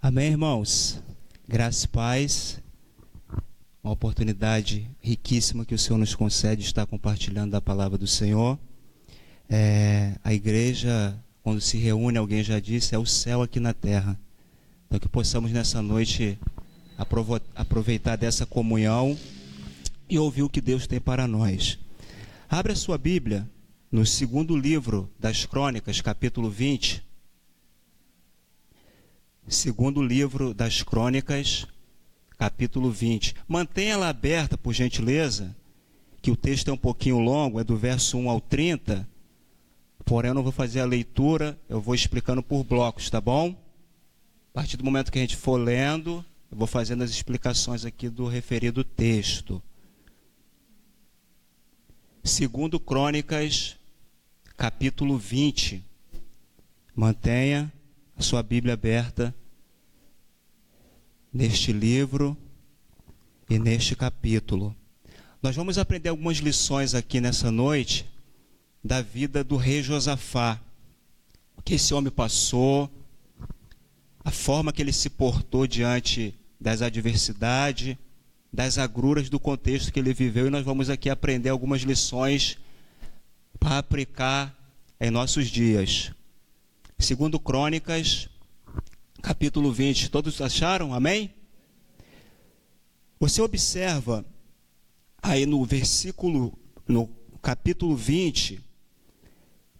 Amém, irmãos? Graça e paz. Uma oportunidade riquíssima que o Senhor nos concede estar compartilhando da palavra do Senhor. A igreja, quando se reúne, alguém já disse, é o céu aqui na terra. Então que possamos nessa noite aproveitar dessa comunhão e ouvir o que Deus tem para nós. Abre a sua Bíblia no segundo livro das Crônicas, capítulo 20. Segundo livro das Crônicas, capítulo 20. Mantenha ela aberta, por gentileza, que o texto é um pouquinho longo, é do verso 1 ao 30, porém eu não vou fazer a leitura, eu vou explicando por blocos, tá bom? A partir do momento que a gente for lendo, eu vou fazendo as explicações aqui do referido texto. Segundo Crônicas, capítulo 20. Mantenha a sua Bíblia aberta neste livro e neste capítulo. Nós vamos aprender algumas lições aqui nessa noite da vida do rei Josafá. O que esse homem passou, a forma que ele se portou diante das adversidades, das agruras do contexto que ele viveu, e nós vamos aqui aprender algumas lições para aplicar em nossos dias. Segundo Crônicas, capítulo 20. Todos acharam? Amém? Você observa aí no capítulo 20,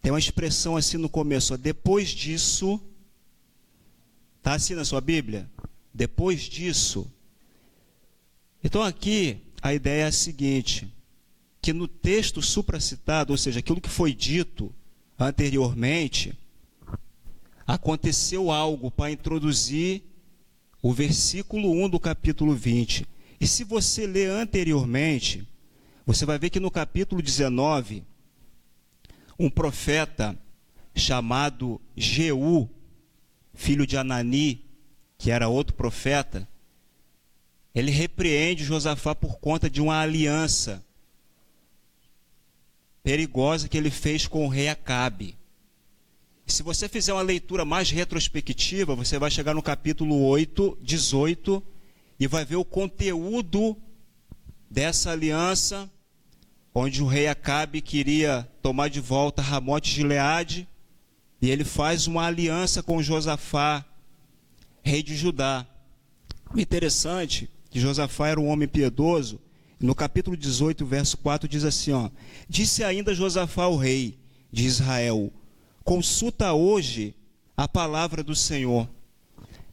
tem uma expressão assim no começo, ó, depois disso, está assim na sua Bíblia? Depois disso. Então aqui a ideia é a seguinte, que no texto supracitado, ou seja, aquilo que foi dito anteriormente, aconteceu algo para introduzir o versículo 1 do capítulo 20. E se você ler anteriormente, você vai ver que no capítulo 19, um profeta chamado Jeú, filho de Anani, que era outro profeta, ele repreende Josafá por conta de uma aliança perigosa que ele fez com o rei Acabe. Se você fizer uma leitura mais retrospectiva, você vai chegar no capítulo 8, 18, e vai ver o conteúdo dessa aliança, onde o rei Acabe queria tomar de volta Ramote de Gileade, e ele faz uma aliança com Josafá, rei de Judá. O interessante é que Josafá era um homem piedoso, e no capítulo 18, verso 4, diz assim, ó, disse ainda Josafá ao rei de Israel, consulta hoje a palavra do Senhor.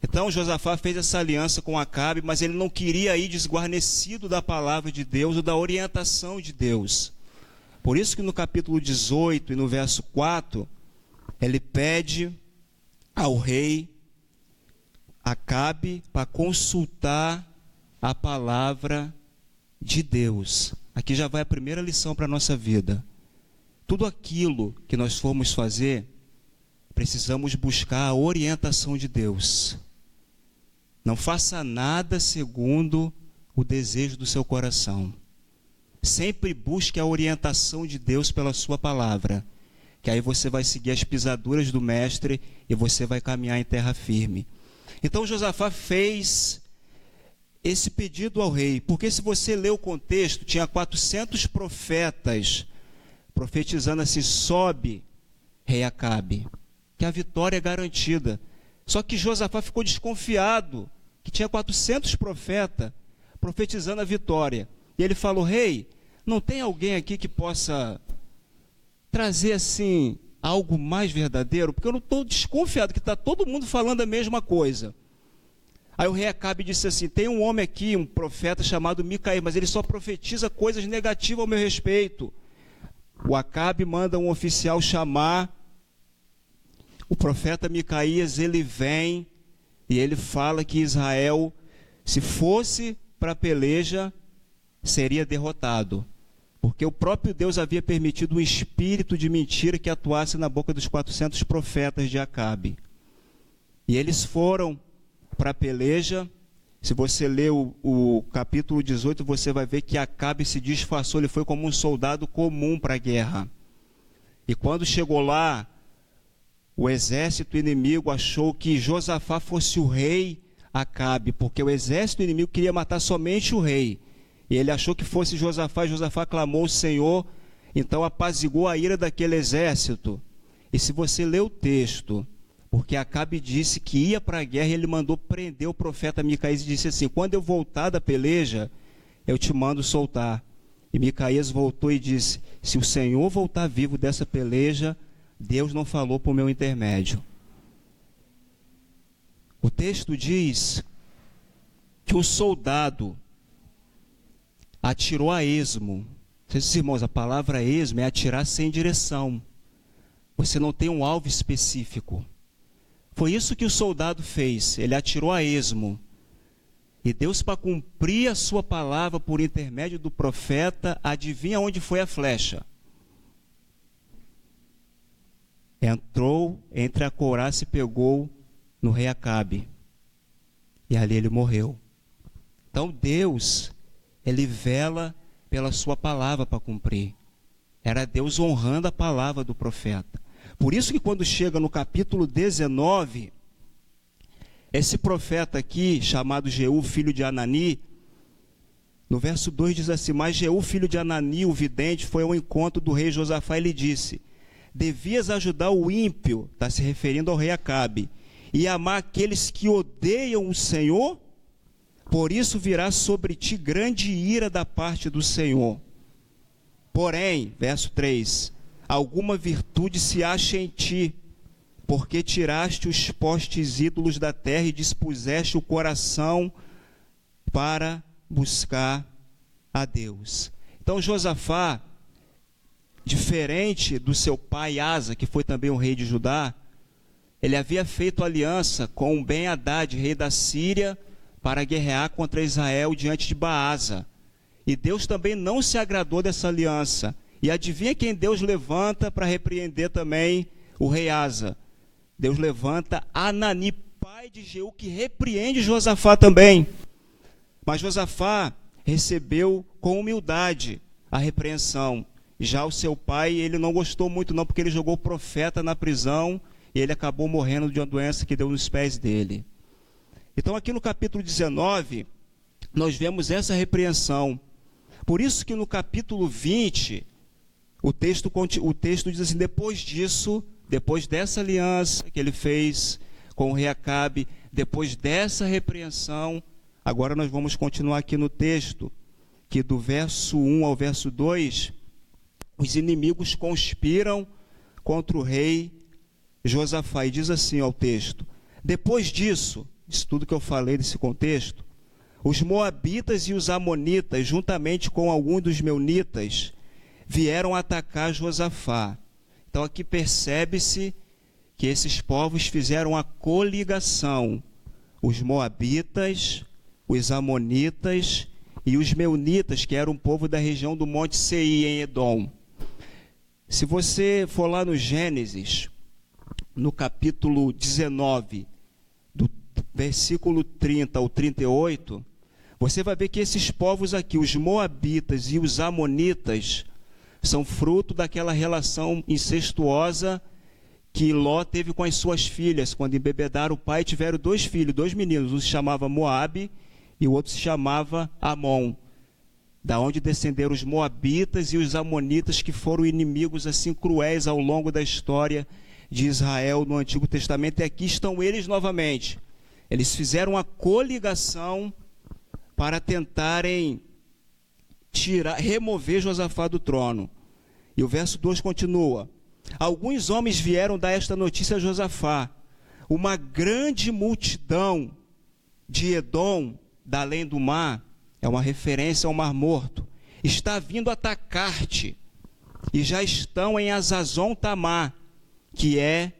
Então Josafá fez essa aliança com Acabe, mas ele não queria ir desguarnecido da palavra de Deus ou da orientação de Deus. Por isso que no capítulo 18 e no verso 4, ele pede ao rei Acabe para consultar a palavra de Deus. Aqui já vai a primeira lição para a nossa vida. Tudo aquilo que nós formos fazer, precisamos buscar a orientação de Deus. Não faça nada segundo o desejo do seu coração. Sempre busque a orientação de Deus pela sua palavra, que aí você vai seguir as pisaduras do mestre e você vai caminhar em terra firme. Então Josafá fez esse pedido ao rei, porque se você ler o contexto, tinha 400 profetas profetizando assim, sobe, rei Acabe, que a vitória é garantida. Só que Josafá ficou desconfiado, que tinha 400 profetas profetizando a vitória. E ele falou, rei, não tem alguém aqui que possa trazer assim, algo mais verdadeiro? Porque eu não estou desconfiado, que está todo mundo falando a mesma coisa. Aí o rei Acabe disse assim, tem um homem aqui, um profeta chamado Micaías, mas ele só profetiza coisas negativas ao meu respeito. O Acabe manda um oficial chamar o profeta Micaías, ele vem e ele fala que Israel, se fosse para a peleja, seria derrotado. Porque o próprio Deus havia permitido um espírito de mentira que atuasse na boca dos 400 profetas de Acabe. E eles foram para a peleja. Se você ler o capítulo 18, você vai ver que Acabe se disfarçou, ele foi como um soldado comum para a guerra. E quando chegou lá, o exército inimigo achou que Josafá fosse o rei Acabe, porque o exército inimigo queria matar somente o rei. E ele achou que fosse Josafá, e Josafá clamou ao Senhor, então apaziguou a ira daquele exército. E se você ler o texto, porque Acabe disse que ia para a guerra, e ele mandou prender o profeta Micaías e disse assim: quando eu voltar da peleja, eu te mando soltar. E Micaías voltou e disse: se o Senhor voltar vivo dessa peleja, Deus não falou por meu intermédio. O texto diz que o soldado atirou a esmo. Vocês, irmãos, a palavra esmo é atirar sem direção. Você não tem um alvo específico. Foi isso que o soldado fez. Ele atirou a esmo. E Deus, para cumprir a sua palavra por intermédio do profeta, adivinha onde foi a flecha? Entrou entre a couraça e pegou no rei Acabe. E ali ele morreu. Então Deus, ele vela pela sua palavra para cumprir. Era Deus honrando a palavra do profeta. Por isso que quando chega no capítulo 19, esse profeta aqui, chamado Jeú, filho de Anani, no verso 2 diz assim: mas Jeú, filho de Anani, o vidente, foi ao encontro do rei Josafá e lhe disse: devias ajudar o ímpio, está se referindo ao rei Acabe, e amar aqueles que odeiam o Senhor, por isso virá sobre ti grande ira da parte do Senhor. Porém, verso 3, alguma virtude se acha em ti, porque tiraste os postes ídolos da terra e dispuseste o coração para buscar a Deus. Então Josafá, diferente do seu pai Asa, que foi também o rei de Judá, ele havia feito aliança com Ben-Hadad, rei da Síria, para guerrear contra Israel diante de Baasa. E Deus também não se agradou dessa aliança. E adivinha quem Deus levanta para repreender também o rei Asa? Deus levanta Anani, pai de Jeú, que repreende Josafá também. Mas Josafá recebeu com humildade a repreensão. Já o seu pai, ele não gostou muito não, porque ele jogou o profeta na prisão e ele acabou morrendo de uma doença que deu nos pés dele. Então aqui no capítulo 19, nós vemos essa repreensão. Por isso que no capítulo 20, o texto diz assim: depois disso, depois dessa aliança que ele fez com o rei Acabe, depois dessa repreensão, agora nós vamos continuar aqui no texto, que do verso 1 ao verso 2, os inimigos conspiram contra o rei Josafá. E diz assim ao texto: depois disso, isso tudo que eu falei desse contexto, os moabitas e os amonitas, juntamente com alguns dos meunitas, vieram atacar Josafá. Então aqui percebe-se que esses povos fizeram a coligação. Os moabitas, os amonitas e os meunitas, que eram um povo da região do Monte Seir, em Edom. Se você for lá no Gênesis, no capítulo 19, do versículo 30 ao 38, você vai ver que esses povos aqui, os moabitas e os amonitas, são fruto daquela relação incestuosa que Ló teve com as suas filhas, quando embebedaram o pai, tiveram dois filhos, dois meninos, um se chamava Moabe e o outro se chamava Amon, da onde descenderam os moabitas e os amonitas, que foram inimigos assim cruéis ao longo da história de Israel no Antigo Testamento. E aqui estão eles novamente. Eles fizeram uma coligação para tentarem remover Josafá do trono. E o verso 2 continua: alguns homens vieram dar esta notícia a Josafá: uma grande multidão de Edom, da além do mar, é uma referência ao Mar Morto, está vindo atacar-te, e já estão em Azazon Tamar, que é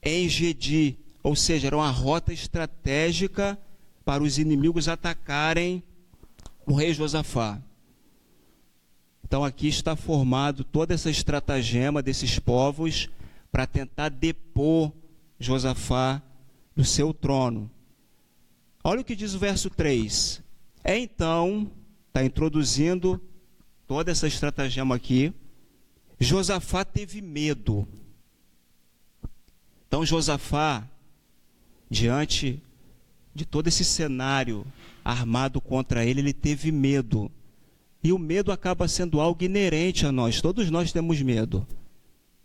em Gedi, ou seja, era uma rota estratégica para os inimigos atacarem o rei Josafá. Então aqui está formado toda essa estratagema desses povos para tentar depor Josafá do seu trono. Olha o que diz o verso 3. Então, está introduzindo toda essa estratagema aqui, Josafá teve medo. Então Josafá, diante de todo esse cenário armado contra ele, ele teve medo. E o medo acaba sendo algo inerente a nós. Todos nós temos medo.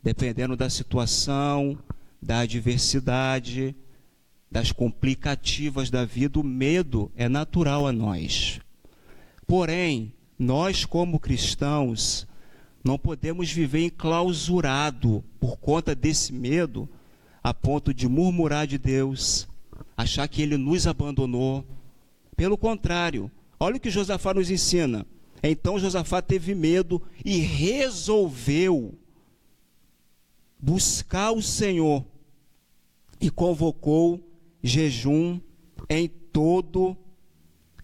Dependendo da situação, da adversidade, das complicativas da vida, o medo é natural a nós. Porém, nós como cristãos, não podemos viver enclausurado por conta desse medo, a ponto de murmurar de Deus, achar que Ele nos abandonou. Pelo contrário, olha o que Josafá nos ensina. Então Josafá teve medo e resolveu buscar o Senhor e convocou jejum em todo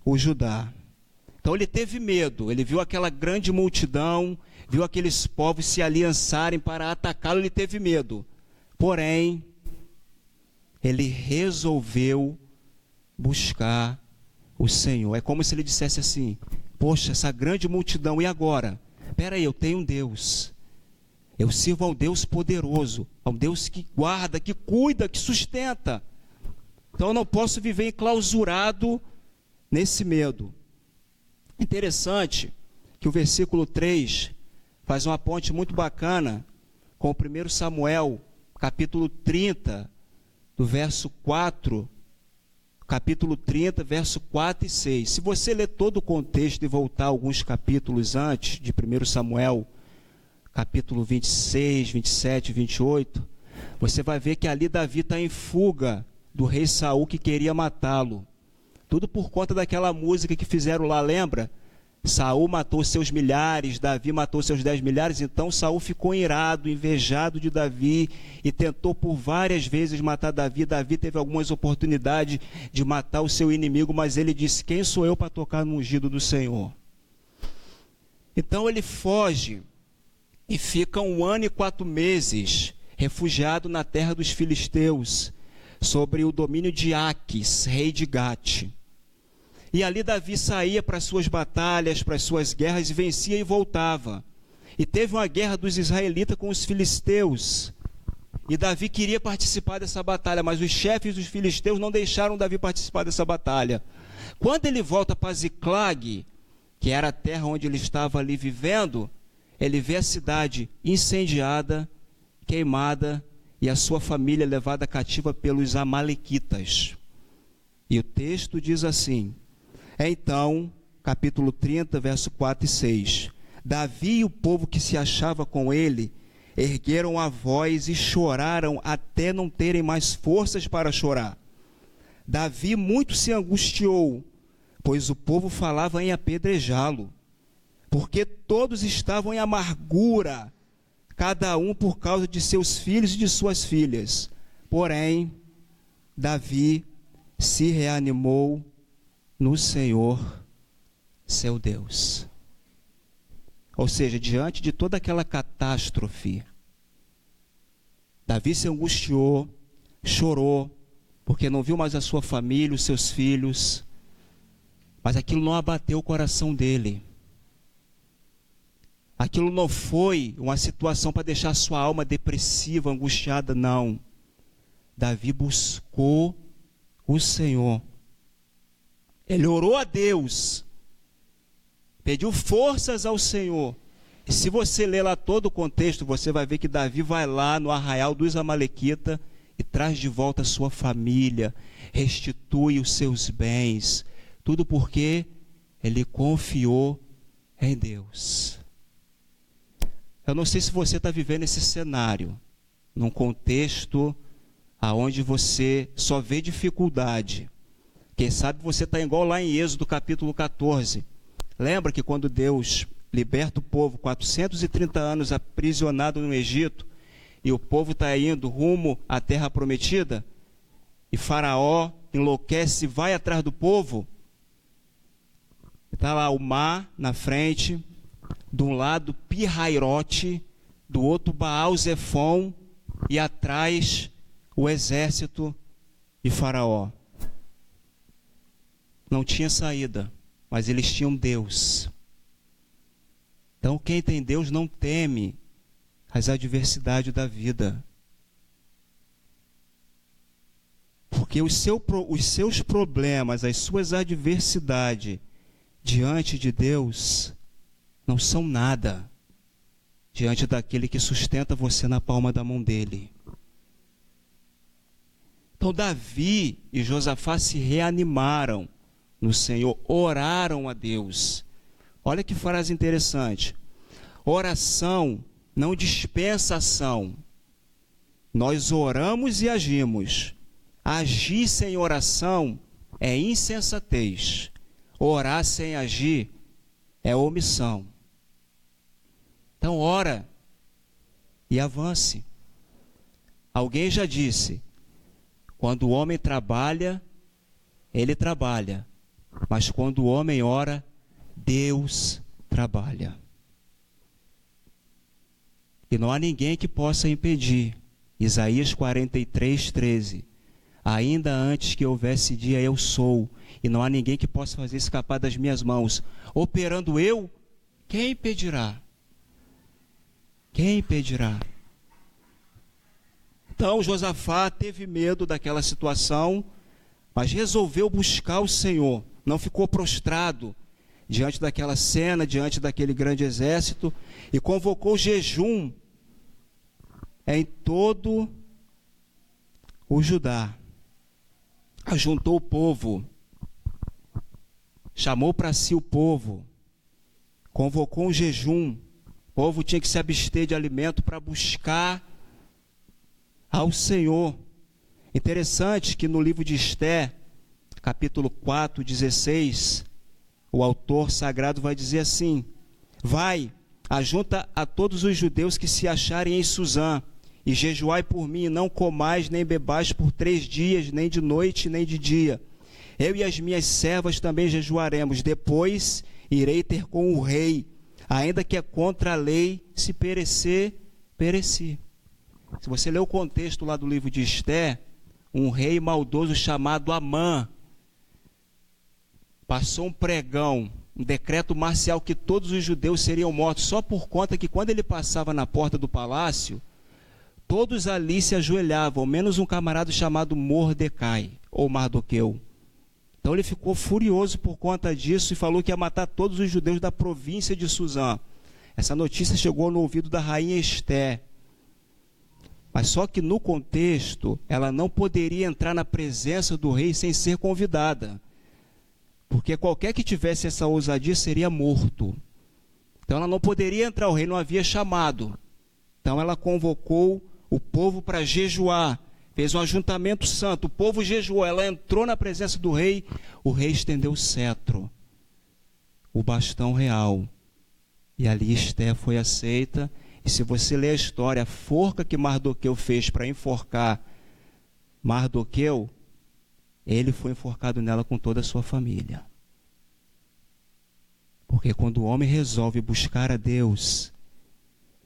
o Judá. Então ele teve medo, ele viu aquela grande multidão, viu aqueles povos se aliançarem para atacá-lo, ele teve medo. Porém, ele resolveu buscar o Senhor. É como se ele dissesse assim: poxa, essa grande multidão, e agora? Espera aí, eu tenho um Deus. Eu sirvo a um Deus poderoso, a um Deus que guarda, que cuida, que sustenta. Então eu não posso viver enclausurado nesse medo. Interessante que o versículo 3 faz uma ponte muito bacana com o 1 Samuel, capítulo 30, do verso 4, capítulo 30, verso 4 e 6. Se você ler todo o contexto e voltar alguns capítulos antes de 1 Samuel, capítulo 26, 27 e 28, você vai ver que ali Davi está em fuga do rei Saul que queria matá-lo. Tudo por conta daquela música que fizeram lá, lembra? Saul matou seus milhares, Davi matou seus 10 milhares, então Saul ficou irado, invejado de Davi e tentou por várias vezes matar Davi. Davi teve algumas oportunidades de matar o seu inimigo, mas ele disse: quem sou eu para tocar no ungido do Senhor? Então ele foge e fica 1 ano e 4 meses refugiado na terra dos filisteus, sobre o domínio de Aques, rei de Gate. E ali Davi saía para as suas batalhas, para as suas guerras, e vencia e voltava. E teve uma guerra dos israelitas com os filisteus. E Davi queria participar dessa batalha, mas os chefes dos filisteus não deixaram Davi participar dessa batalha. Quando ele volta para Ziclag, que era a terra onde ele estava ali vivendo, ele vê a cidade incendiada, queimada, e a sua família levada cativa pelos amalequitas. E o texto diz assim: então, capítulo 30, verso 4 e 6, Davi e o povo que se achava com ele ergueram a voz e choraram até não terem mais forças para chorar. Davi muito se angustiou, pois o povo falava em apedrejá-lo, porque todos estavam em amargura, cada um por causa de seus filhos e de suas filhas. Porém, Davi se reanimou no Senhor, seu Deus. Ou seja, diante de toda aquela catástrofe, Davi se angustiou, chorou, porque não viu mais a sua família, os seus filhos, mas aquilo não abateu o coração dele. Aquilo não foi uma situação para deixar sua alma depressiva, angustiada, não. Davi buscou o Senhor. Ele orou a Deus, pediu forças ao Senhor. E se você ler lá todo o contexto, você vai ver que Davi vai lá no arraial dos amalequitas e traz de volta a sua família, restitui os seus bens, tudo porque ele confiou em Deus. Eu não sei se você está vivendo esse cenário, num contexto onde você só vê dificuldade. Quem sabe você está igual lá em Êxodo capítulo 14. Lembra que quando Deus liberta o povo, 430 anos aprisionado no Egito, e o povo está indo rumo à terra prometida, e Faraó enlouquece e vai atrás do povo, está lá o mar na frente, de um lado Pirrairote, do outro Baal-Zefon, e atrás o exército de Faraó. Não tinha saída, mas eles tinham Deus. Então quem tem Deus não teme as adversidades da vida, porque Porque os seus problemas, as suas adversidades diante de Deus não são nada diante daquele que sustenta você na palma da mão dele. Então Davi e Josafá se reanimaram no Senhor, oraram a Deus. Olha que frase interessante. Oração não dispensa ação. Nós oramos e agimos. Agir sem oração é insensatez. Orar sem agir é omissão. Então ora e avance. Alguém já disse, quando o homem trabalha, ele trabalha. Mas quando o homem ora, Deus trabalha. E não há ninguém que possa impedir. Isaías 43:13. Ainda antes que houvesse dia, eu sou. E não há ninguém que possa fazer escapar das minhas mãos. Operando eu, quem impedirá? Quem impedirá? Então Josafá teve medo daquela situação, mas resolveu buscar o Senhor. Não ficou prostrado diante daquela cena, diante daquele grande exército, e convocou jejum em todo o Judá. Ajuntou o povo, chamou para si o povo, convocou um jejum. O povo tinha que se abster de alimento para buscar ao Senhor. Interessante que no livro de Esté, capítulo 4:16, o autor sagrado vai dizer assim: vai, ajunta a todos os judeus que se acharem em Suzã, e jejuai por mim, não comais nem bebais por 3 dias, nem de noite, nem de dia. Eu e as minhas servas também jejuaremos. Depois irei ter com o rei, ainda que é contra a lei, se perecer, pereci. Se você ler o contexto lá do livro de Esté, um rei maldoso chamado Amã passou um pregão, um decreto marcial que todos os judeus seriam mortos, só por conta que quando ele passava na porta do palácio, todos ali se ajoelhavam, menos um camarada chamado Mordecai, ou Mardoqueu. Então ele ficou furioso por conta disso e falou que ia matar todos os judeus da província de Suzã. Essa notícia chegou no ouvido da rainha Esté. Mas só que no contexto, ela não poderia entrar na presença do rei sem ser convidada. Porque qualquer que tivesse essa ousadia seria morto. Então ela não poderia entrar, o rei não havia chamado. Então ela convocou o povo para jejuar, fez um ajuntamento santo, o povo jejuou, ela entrou na presença do rei, o rei estendeu o cetro, o bastão real, e ali Esté foi aceita. E se você ler a história, a forca que Mardoqueu fez para enforcar Mardoqueu, ele foi enforcado nela com toda a sua família. Porque quando o homem resolve buscar a Deus,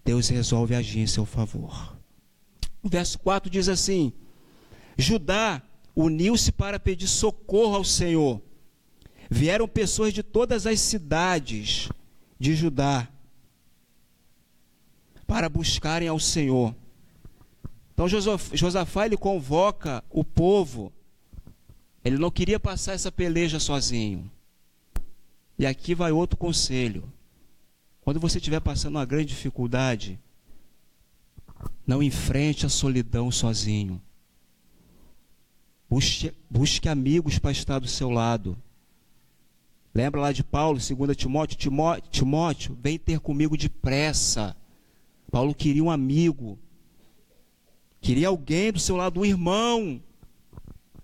Deus resolve agir em seu favor. O verso 4 diz assim: Judá uniu-se para pedir socorro ao Senhor. Vieram pessoas de todas as cidades de Judá para buscarem ao Senhor. Então Josafá, ele convoca o povo. Ele não queria passar essa peleja sozinho. E aqui vai outro conselho. Quando você estiver passando uma grande dificuldade, não enfrente a solidão sozinho. Busque amigos para estar do seu lado. Lembra lá de Paulo, 2 Timóteo? Timóteo, vem ter comigo depressa. Paulo queria um amigo. Queria alguém do seu lado, um irmão.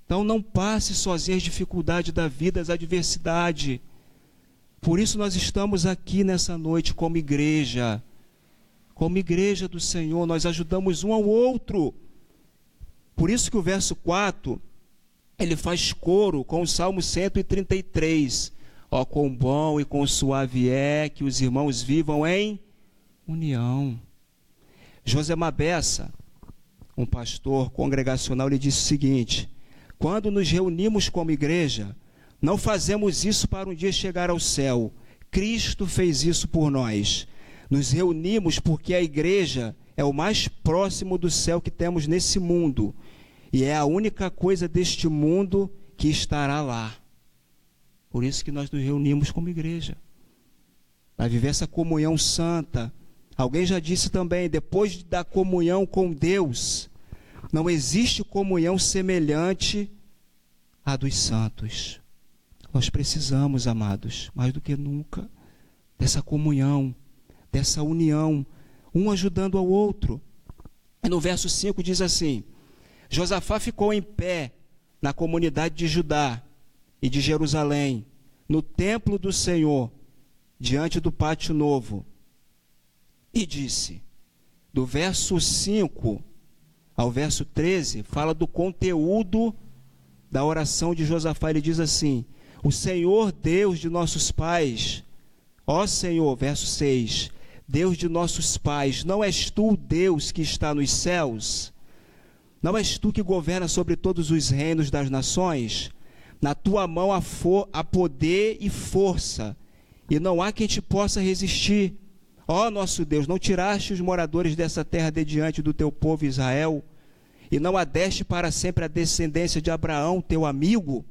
Então não passe sozinho as dificuldades da vida, as adversidades. Por isso nós estamos aqui nessa noite como igreja do Senhor, nós ajudamos um ao outro. Por isso que o verso 4, ele faz coro com o Salmo 133. Ó, quão bom e quão suave é que os irmãos vivam em união. José Mabessa, um pastor congregacional, ele disse o seguinte: quando nos reunimos como igreja, não fazemos isso para um dia chegar ao céu. Cristo fez isso por nós. Nos reunimos porque a igreja é o mais próximo do céu que temos nesse mundo. e é a única coisa deste mundo que estará lá. Por isso que nós nos reunimos como igreja, para viver essa comunhão santa. Alguém já disse também, depois da comunhão com Deus, não existe comunhão semelhante à dos santos. Nós precisamos, amados, mais do que nunca, dessa comunhão, dessa união, um ajudando ao outro. E no verso 5 diz assim: Josafá ficou em pé na comunidade de Judá e de Jerusalém, no templo do Senhor, diante do pátio novo, e disse, do verso 5 ao verso 13, fala do conteúdo da oração de Josafá. Ele diz assim: o Senhor Deus de nossos pais, ó Senhor, verso 6, Deus de nossos pais, não és tu o Deus que está nos céus? Não és tu que governa sobre todos os reinos das nações? Na tua mão há poder e força, e não há quem te possa resistir. Ó nosso Deus, não tiraste os moradores dessa terra de diante do teu povo Israel, e não a deste para sempre a descendência de Abraão, teu amigo?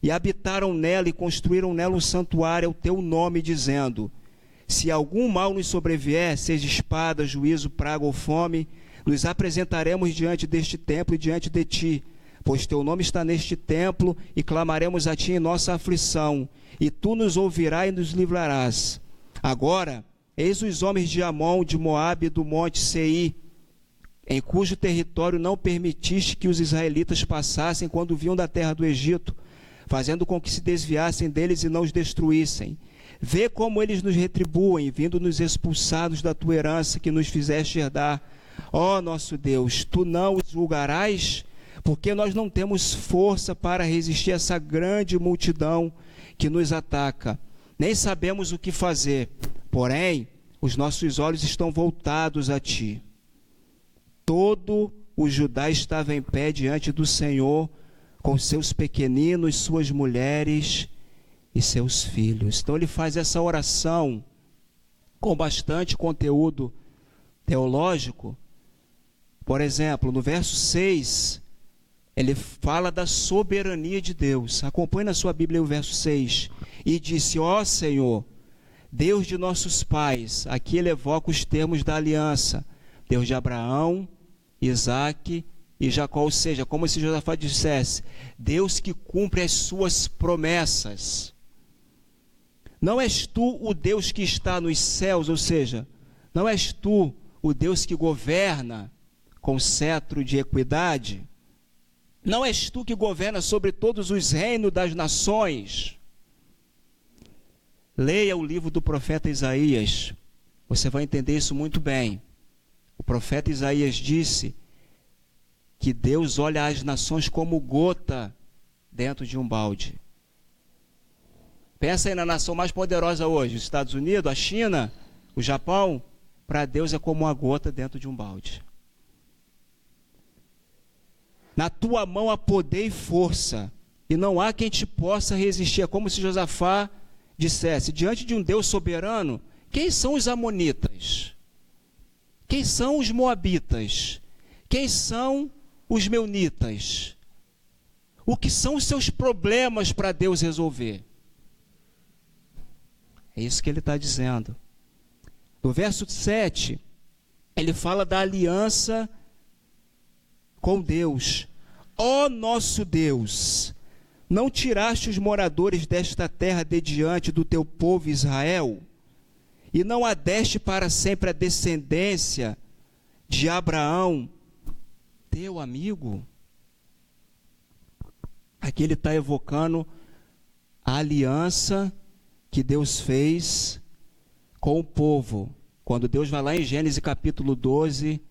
E habitaram nela e construíram nela um santuário ao teu nome, dizendo: se algum mal nos sobrevier, seja espada, juízo, praga ou fome, nos apresentaremos diante deste templo e diante de ti, pois teu nome está neste templo, e clamaremos a ti em nossa aflição, e tu nos ouvirás e nos livrarás. Agora, eis os homens de Amon, de Moabe e do monte Seir, em cujo território não permitiste que os israelitas passassem quando vinham da terra do Egito, fazendo com que se desviassem deles e não os destruíssem. Vê como eles nos retribuem, vindo-nos expulsados da tua herança que nos fizeste herdar. Ó nosso Deus, tu não os julgarás, porque nós não temos força para resistir a essa grande multidão que nos ataca, nem sabemos o que fazer, porém, os nossos olhos estão voltados a ti. Todo o Judá estava em pé diante do Senhor, com seus pequeninos, suas mulheres e seus filhos. Então ele faz essa oração com bastante conteúdo teológico. Por exemplo, no verso 6, ele fala da soberania de Deus. Acompanhe na sua Bíblia o verso 6. E disse: ó Senhor, Deus de nossos pais. Aqui ele evoca os termos da aliança. Deus de Abraão, Isaque e Jacó, ou seja, como se Josafá dissesse: Deus que cumpre as suas promessas. Não és tu o Deus que está nos céus, ou seja, não és tu o Deus que governa com cetro de equidade? Não és tu que governa sobre todos os reinos das nações? Leia o livro do profeta Isaías, você vai entender isso muito bem. O profeta Isaías disse que Deus olha as nações como gota dentro de um balde. Pensa aí na nação mais poderosa hoje, os Estados Unidos, a China, o Japão. Para Deus é como uma gota dentro de um balde. Na tua mão há poder e força, e não há quem te possa resistir. É como se Josafá dissesse, diante de um Deus soberano, quem são os amonitas? Quem são os moabitas? Quem são os meunitas? O que são os seus problemas para Deus resolver? É isso que ele está dizendo. No verso 7, ele fala da aliança com Deus. Ó nosso Deus, não tiraste os moradores desta terra de diante do teu povo Israel, e não a deste para sempre a descendência de Abraão, teu amigo? Aqui ele está evocando a aliança que Deus fez com o povo. Quando Deus vai lá em Gênesis capítulo 12,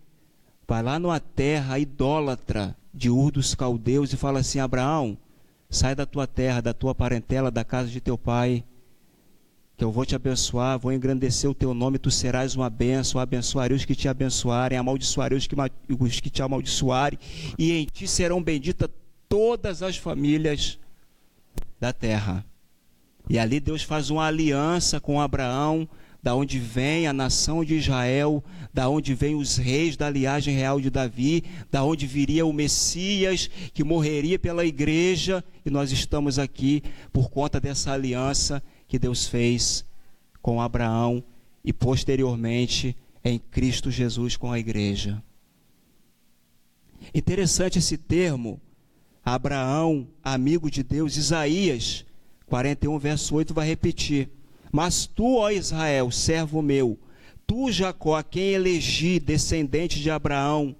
vai lá numa terra idólatra de Ur dos Caldeus e fala assim: Abraão, sai da tua terra, da tua parentela, da casa de teu pai, que eu vou te abençoar, vou engrandecer o teu nome, tu serás uma bênção, abençoarei os que te abençoarem, amaldiçoarei os que te amaldiçoarem, e em ti serão benditas todas as famílias da terra. E ali Deus faz uma aliança com Abraão da onde vem a nação de Israel, da onde vem os reis da linhagem real de Davi, da onde viria o Messias, que morreria pela igreja, e nós estamos aqui por conta dessa aliança que Deus fez com Abraão e posteriormente em Cristo Jesus com a igreja. Interessante esse termo, Abraão, amigo de Deus. Isaías 41, verso 8 vai repetir: mas tu, ó Israel, servo meu, tu, Jacó, a quem elegi, descendente de Abraão,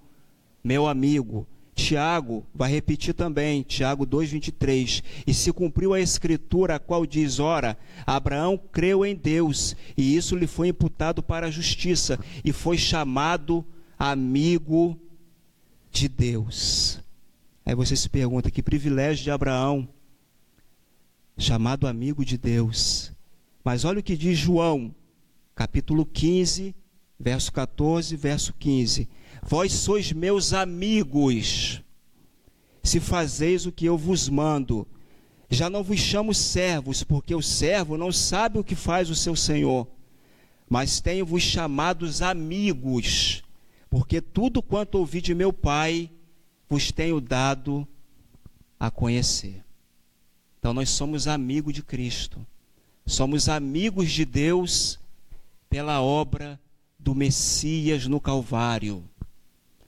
meu amigo. Tiago vai repetir também, Tiago 2,23, e se cumpriu a escritura, a qual diz: ora, Abraão creu em Deus, e isso lhe foi imputado para a justiça, e foi chamado amigo de Deus. Aí você se pergunta, que privilégio de Abraão, chamado amigo de Deus. Mas olha o que diz João, capítulo 15, verso 14, verso 15. Vós sois meus amigos, se fazeis o que eu vos mando. Já não vos chamo servos, porque o servo não sabe o que faz o seu senhor. Mas tenho-vos chamados amigos, porque tudo quanto ouvi de meu Pai, vos tenho dado a conhecer. Então nós somos amigos de Cristo. Somos amigos de Deus pela obra do Messias no Calvário.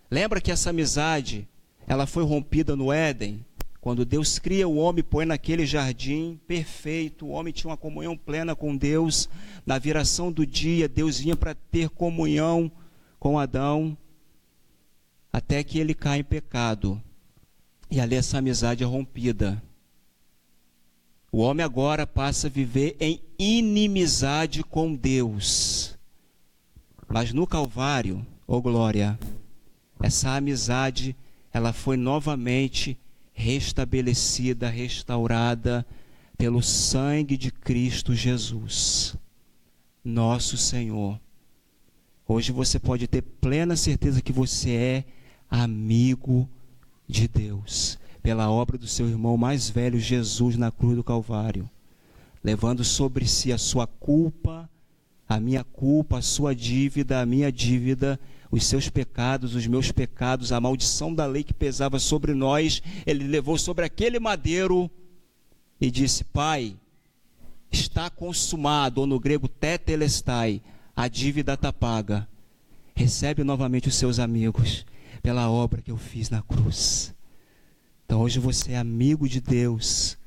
Lembra que essa amizade, ela foi rompida no Éden? Quando Deus cria o homem, põe naquele jardim perfeito, o homem tinha uma comunhão plena com Deus. Na viração do dia, Deus vinha para ter comunhão com Adão, até que ele cai em pecado. E ali essa amizade é rompida. O homem agora passa a viver em inimizade com Deus. Mas no Calvário, oh glória, essa amizade, ela foi novamente restabelecida, restaurada pelo sangue de Cristo Jesus, nosso Senhor. Hoje você pode ter plena certeza que você é amigo de Deus, pela obra do seu irmão mais velho, Jesus, na cruz do Calvário, levando sobre si a sua culpa, a minha culpa, a sua dívida, a minha dívida, os seus pecados, os meus pecados, a maldição da lei que pesava sobre nós. Ele levou sobre aquele madeiro e disse: Pai, está consumado, ou no grego tetelestai, a dívida está paga. Recebe novamente os seus amigos pela obra que eu fiz na cruz. Então hoje você é amigo de Deus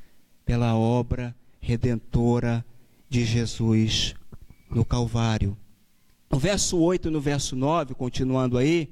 pela obra redentora de Jesus no Calvário. No verso 8 e no verso 9, continuando aí,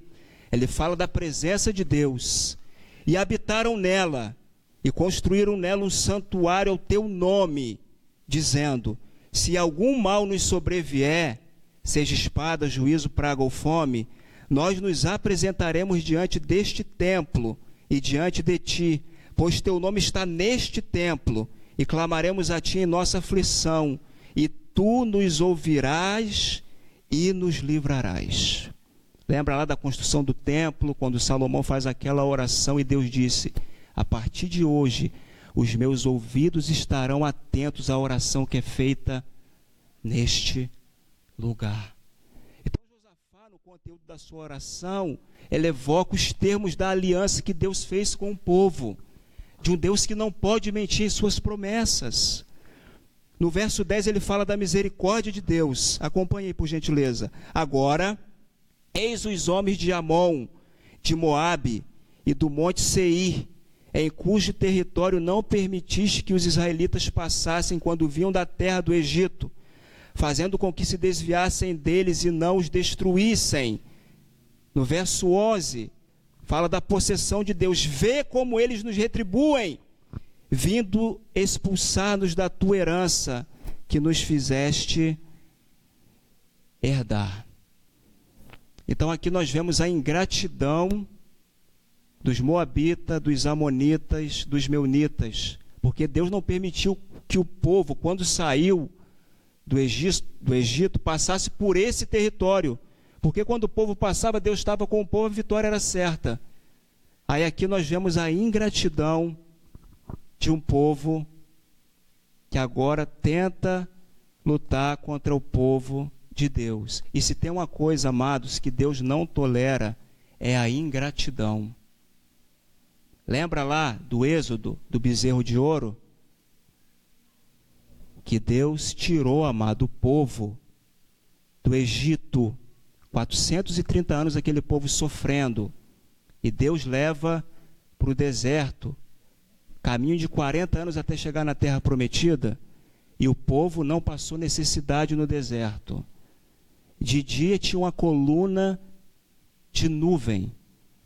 ele fala da presença de Deus. E habitaram nela, e construíram nela um santuário ao teu nome, dizendo: se algum mal nos sobrevier, seja espada, juízo, praga ou fome, nós nos apresentaremos diante deste templo e diante de ti, pois teu nome está neste templo, e clamaremos a ti em nossa aflição, e tu nos ouvirás e nos livrarás. Lembra lá da construção do templo, quando Salomão faz aquela oração e Deus disse: a partir de hoje, os meus ouvidos estarão atentos à oração que é feita neste lugar. Então Josafá, no conteúdo da sua oração, ele evoca os termos da aliança que Deus fez com o povo, de um Deus que não pode mentir em suas promessas. No verso 10 ele fala da misericórdia de Deus. Acompanhe aí, por gentileza. Agora, eis os homens de Amon, de Moabe e do monte Seir, em cujo território não permitiste que os israelitas passassem quando vinham da terra do Egito, fazendo com que se desviassem deles e não os destruíssem. No verso 11, fala da possessão de Deus. Vê como eles nos retribuem, vindo expulsar-nos da tua herança, que nos fizeste herdar. Então aqui nós vemos a ingratidão dos moabitas, dos amonitas, dos meunitas, porque Deus não permitiu que o povo, quando saiu do Egito, passasse por esse território, porque quando o povo passava, Deus estava com o povo, a vitória era certa. Aí aqui nós vemos a ingratidão de um povo que agora tenta lutar contra o povo de Deus. E se tem uma coisa, amados, que Deus não tolera, é a ingratidão. Lembra lá do Êxodo, do bezerro de ouro? Que Deus tirou, amado, o povo do Egito. 430 anos aquele povo sofrendo. E Deus leva para o deserto, caminho de 40 anos até chegar na terra prometida. E o povo não passou necessidade no deserto. De dia tinha uma coluna de nuvem.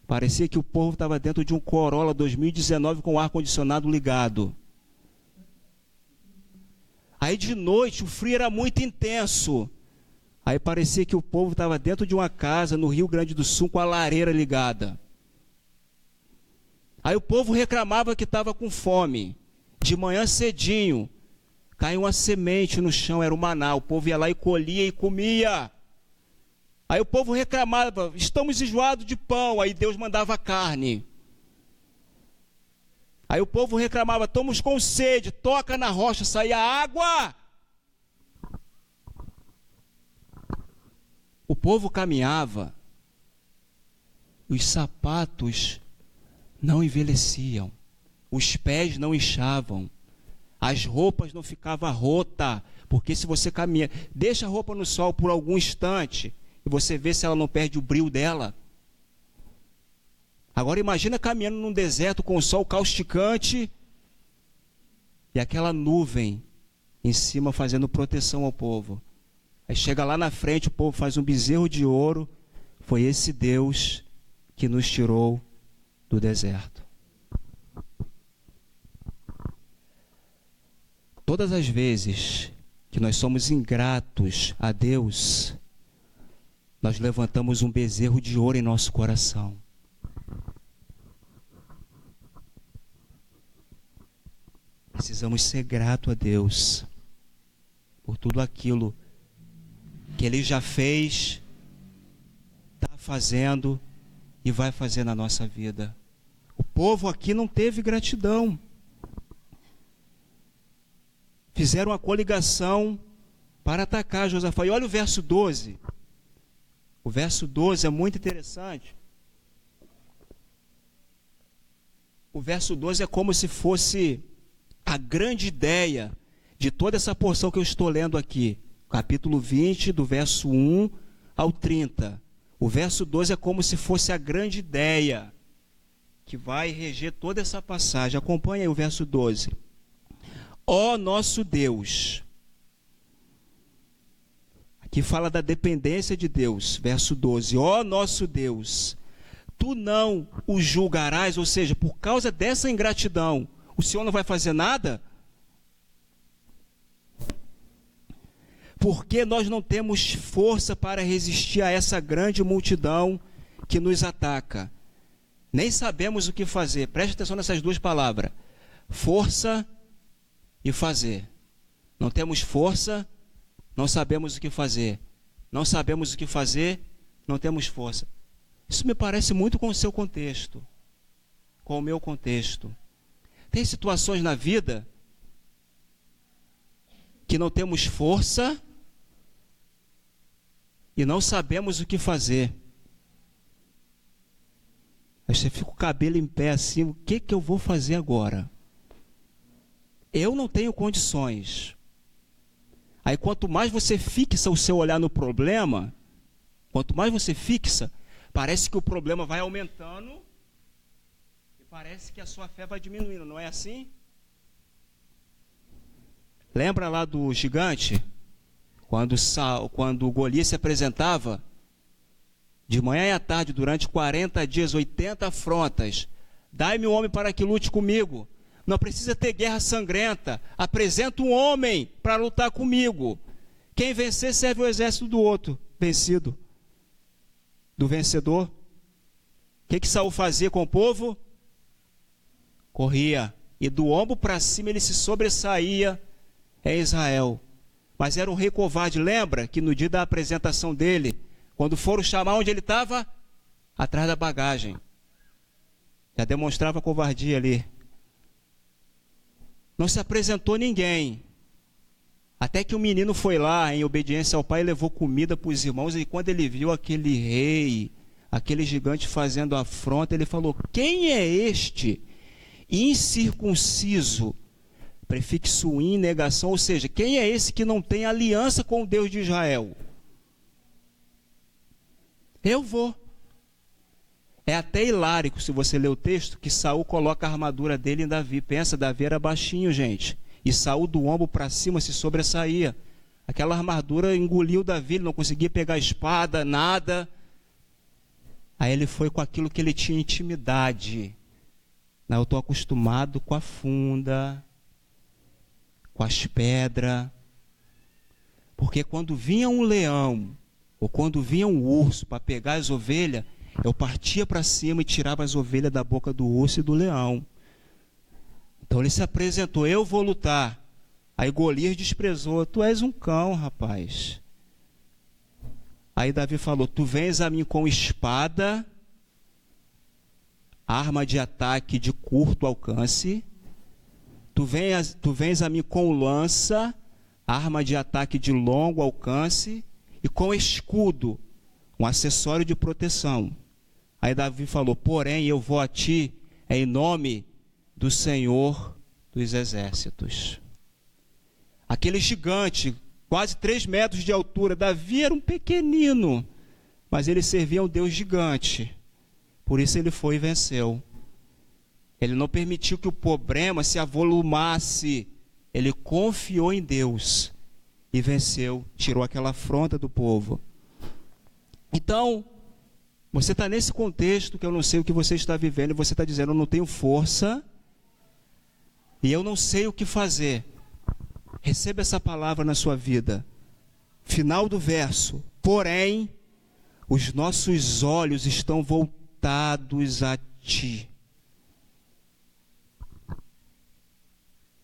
Parecia que o povo estava dentro de um Corolla 2019 com o ar-condicionado ligado. Aí de noite o frio era muito intenso. Aí parecia que o povo estava dentro de uma casa no Rio Grande do Sul com a lareira ligada. Aí o povo reclamava que estava com fome. De manhã cedinho, caiu uma semente no chão, era o maná. O povo ia lá e colhia e comia. Aí o povo reclamava, estamos enjoados de pão. Aí Deus mandava carne. Aí o povo reclamava, estamos com sede, toca na rocha, saía água. O povo caminhava, os sapatos não envelheciam, os pés não inchavam, as roupas não ficavam rotas, porque se você caminha, deixa a roupa no sol por algum instante, e você vê se ela não perde o brilho dela. Agora imagina caminhando num deserto com o sol causticante, e aquela nuvem em cima fazendo proteção ao povo. Aí chega lá na frente, o povo faz um bezerro de ouro. Foi esse Deus que nos tirou do deserto. Todas as vezes que nós somos ingratos a Deus, nós levantamos um bezerro de ouro em nosso coração. Precisamos ser gratos a Deus por tudo aquilo que Ele já fez, está fazendo e vai fazer na nossa vida. O povo aqui não teve gratidão. Fizeram uma coligação para atacar Josafá. E olha o verso 12. O verso 12 é muito interessante. O verso 12 é como se fosse a grande ideia de toda essa porção que eu estou lendo aqui. Capítulo 20, do verso 1 ao 30. O verso 12 é como se fosse a grande ideia que vai reger toda essa passagem. Acompanhe aí o verso 12. Ó nosso Deus. Aqui fala da dependência de Deus. Verso 12. Ó nosso Deus, tu não o julgarás, ou seja, por causa dessa ingratidão, o Senhor não vai fazer nada? Porque nós não temos força para resistir a essa grande multidão que nos ataca. Nem sabemos o que fazer. Preste atenção nessas duas palavras. Força e fazer. Não temos força, não sabemos o que fazer. Não sabemos o que fazer, não temos força. Isso me parece muito com o seu contexto, com o meu contexto. Tem situações na vida que não temos força e não sabemos o que fazer. Aí você fica com o cabelo em pé assim, o que eu vou fazer agora? Eu não tenho condições. Aí quanto mais você fixa o seu olhar no problema, quanto mais você fixa, parece que o problema vai aumentando e parece que a sua fé vai diminuindo, não é assim? Lembra lá do gigante? Quando Golias se apresentava, de manhã e à tarde, durante 40 dias, 80 afrontas. Dai-me um homem para que lute comigo. Não precisa ter guerra sangrenta. Apresenta um homem para lutar comigo. Quem vencer serve o exército do outro, vencido. Do vencedor. O que Saul fazia com o povo? Corria. E do ombro para cima ele se sobressaía em Israel. Mas era um rei covarde. Lembra que no dia da apresentação dele, quando foram chamar, onde ele estava? Atrás da bagagem. Já demonstrava covardia ali. Não se apresentou ninguém. Até que o menino foi lá, em obediência ao pai, e levou comida para os irmãos, e quando ele viu aquele rei, aquele gigante fazendo afronta, ele falou: quem é este incircunciso? Prefixo in, negação, ou seja, quem é esse que não tem aliança com o Deus de Israel? Eu vou. É até hilárico, se você ler o texto, que Saul coloca a armadura dele em Davi. Pensa, Davi era baixinho, gente. E Saul do ombro para cima se sobressaía. Aquela armadura engoliu Davi, ele não conseguia pegar a espada, nada. Aí ele foi com aquilo que ele tinha intimidade. Não, eu estou acostumado com a funda, com as pedras. Porque quando vinha um leão, ou quando vinha um urso para pegar as ovelhas, eu partia para cima e tirava as ovelhas da boca do urso e do leão. Então ele se apresentou: eu vou lutar. Aí Golias desprezou: tu és um cão, rapaz. Aí Davi falou: tu vens a mim com espada, arma de ataque de curto alcance. Tu vens a mim com lança, arma de ataque de longo alcance, e com escudo, um acessório de proteção. Aí Davi falou: porém eu vou a ti em nome do Senhor dos Exércitos. Aquele gigante, quase 3 metros de altura, Davi era um pequenino, mas ele servia a um Deus gigante. Por isso ele foi e venceu. Ele não permitiu que o problema se avolumasse. Ele confiou em Deus e venceu, tirou aquela afronta do povo. Então, você está nesse contexto que eu não sei o que você está vivendo, e você está dizendo: eu não tenho força e eu não sei o que fazer. Receba essa palavra na sua vida. Final do verso: porém, os nossos olhos estão voltados a ti.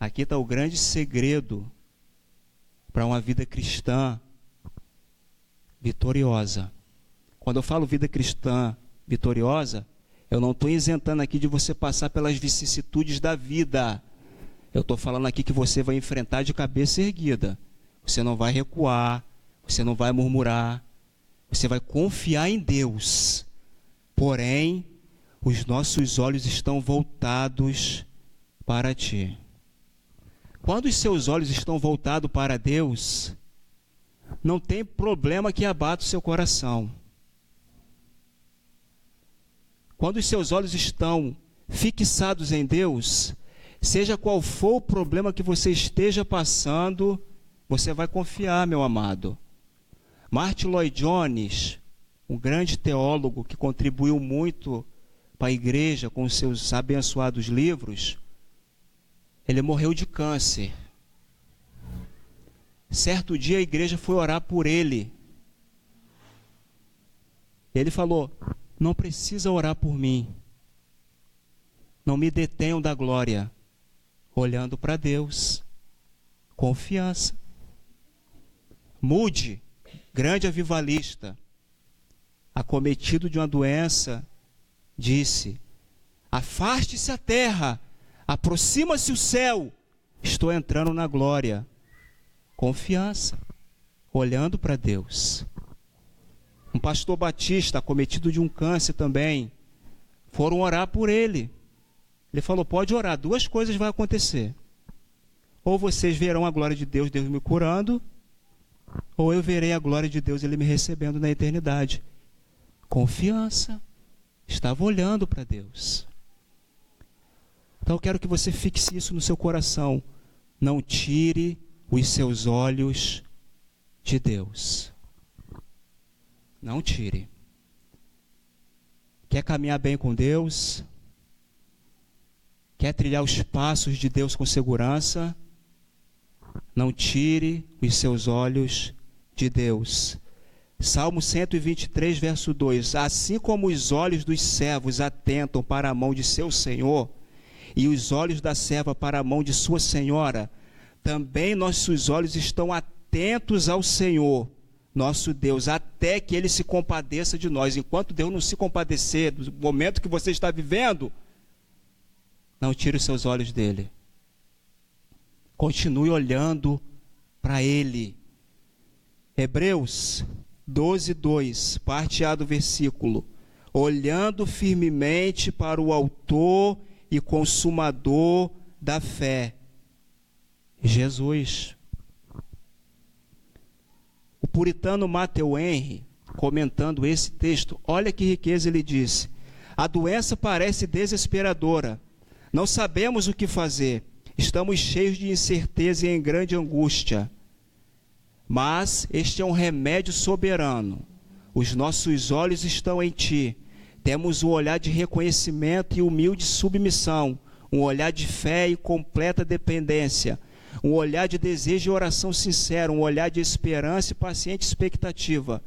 Aqui está o grande segredo para uma vida cristã vitoriosa. Quando eu falo vida cristã vitoriosa, eu não estou isentando aqui de você passar pelas vicissitudes da vida. Eu estou falando aqui que você vai enfrentar de cabeça erguida. Você não vai recuar, você não vai murmurar, você vai confiar em Deus. Porém, os nossos olhos estão voltados para ti. Quando os seus olhos estão voltados para Deus, não tem problema que abata o seu coração. Quando os seus olhos estão fixados em Deus, seja qual for o problema que você esteja passando, você vai confiar, meu amado. Martin Lloyd Jones, um grande teólogo que contribuiu muito para a igreja com os seus abençoados livros, ele morreu de câncer. Certo dia a igreja foi orar por ele. Ele falou: não precisa orar por mim. Não me detenham da glória. Olhando para Deus. Confiança. Moody, grande avivalista, acometido de uma doença, disse: afaste-se a terra, aproxima-se o céu, estou entrando na glória. Confiança, olhando para Deus. Um pastor batista, acometido de um câncer também, foram orar por ele. Ele falou: pode orar, 2 coisas vão acontecer. Ou vocês verão a glória de Deus, Deus me curando, ou eu verei a glória de Deus, Ele me recebendo na eternidade. Confiança, estava olhando para Deus. Então eu quero que você fixe isso no seu coração. Não tire os seus olhos de Deus. Não tire. Quer caminhar bem com Deus? Quer trilhar os passos de Deus com segurança? Não tire os seus olhos de Deus. Salmo 123, verso 2. Assim como os olhos dos servos atentam para a mão de seu senhor, e os olhos da serva para a mão de sua senhora, também nossos olhos estão atentos ao Senhor, nosso Deus, até que Ele se compadeça de nós. Enquanto Deus não se compadecer do momento que você está vivendo, não tire os seus olhos dele. Continue olhando para Ele. Hebreus 12:2, parte A do versículo. Olhando firmemente para o autor e consumador da fé, Jesus. O puritano Matthew Henry, comentando esse texto, olha que riqueza ele disse: a doença parece desesperadora, não sabemos o que fazer, estamos cheios de incerteza e em grande angústia, mas este é um remédio soberano, os nossos olhos estão em Ti, temos um olhar de reconhecimento e humilde submissão, um olhar de fé e completa dependência, um olhar de desejo e oração sincera, um olhar de esperança e paciente expectativa.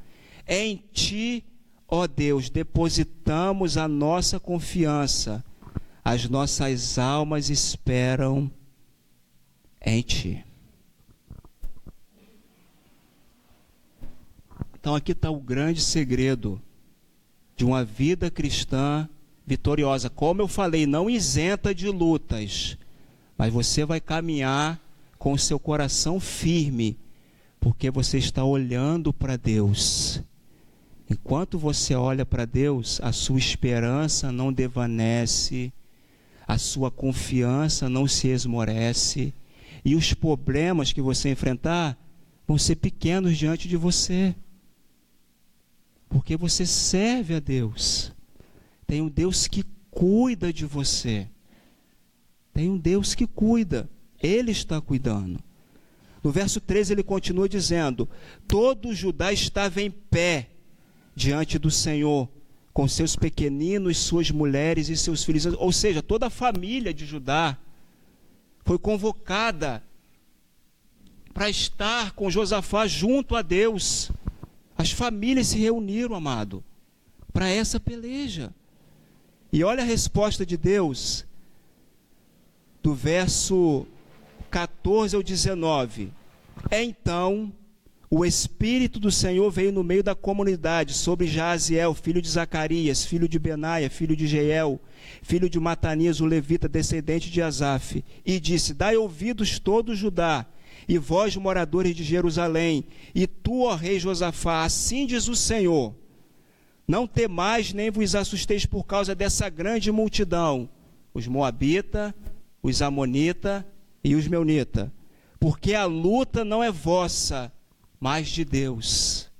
Em Ti, ó Deus, depositamos a nossa confiança, as nossas almas esperam em Ti. Então aqui está o grande segredo de uma vida cristã vitoriosa. Como eu falei, não isenta de lutas, mas você vai caminhar com o seu coração firme, porque você está olhando para Deus. Enquanto você olha para Deus, a sua esperança não desvanece, a sua confiança não se esmorece, e os problemas que você enfrentar vão ser pequenos diante de você, porque você serve a Deus. Tem um Deus que cuida de você, tem um Deus que cuida, Ele está cuidando. No verso 13 ele continua dizendo: todo Judá estava em pé diante do Senhor, com seus pequeninos, suas mulheres e seus filhos. Ou seja, toda a família de Judá foi convocada para estar com Josafá junto a Deus. As famílias se reuniram, amado, para essa peleja. E olha a resposta de Deus, do verso 14 ao 19. Então o Espírito do Senhor veio no meio da comunidade sobre Jaaziel, filho de Zacarias, filho de Benaia, filho de Jeiel, filho de Matanias, o levita, descendente de Asaf, e disse: dai ouvidos todo Judá, e vós, moradores de Jerusalém, e tu, ó rei Josafá, assim diz o Senhor: não temais nem vos assusteis por causa dessa grande multidão, os moabitas, os amonitas e os meunitas, porque a luta não é vossa, mas de Deus.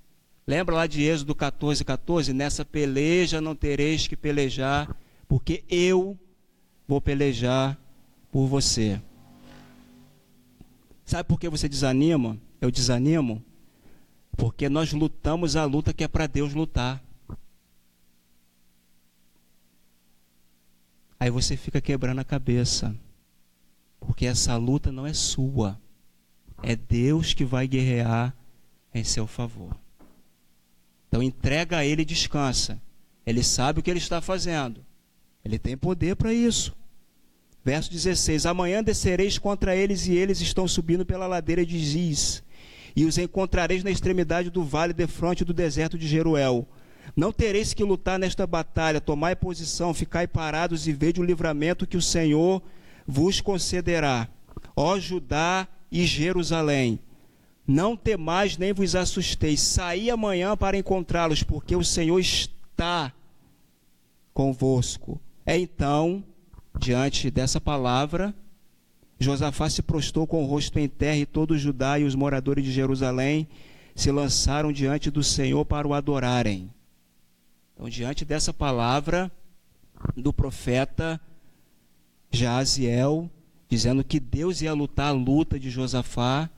Lembra lá de Êxodo 14:14? Nessa peleja não tereis que pelejar, porque eu vou pelejar por você. Sabe por que você desanima? Eu desanimo porque nós lutamos a luta que é para Deus lutar. Aí você fica quebrando a cabeça, porque essa luta não é sua, é Deus que vai guerrear em seu favor. Então entrega a Ele e descansa. Ele sabe o que Ele está fazendo, Ele tem poder para isso. Verso 16: amanhã descereis contra eles, e eles estão subindo pela ladeira de Ziz, e os encontrareis na extremidade do vale defronte do deserto de Jeruel. Não tereis que lutar nesta batalha, tomai posição, ficai parados e vede o livramento que o Senhor vos concederá, ó Judá e Jerusalém. Não temais nem vos assusteis, saí amanhã para encontrá-los, porque o Senhor está convosco. Então, diante dessa palavra, Josafá se prostrou com o rosto em terra, e todo Judá e os moradores de Jerusalém se lançaram diante do Senhor para o adorarem. Então, diante dessa palavra do profeta Jaaziel, dizendo que Deus ia lutar a luta de Josafá,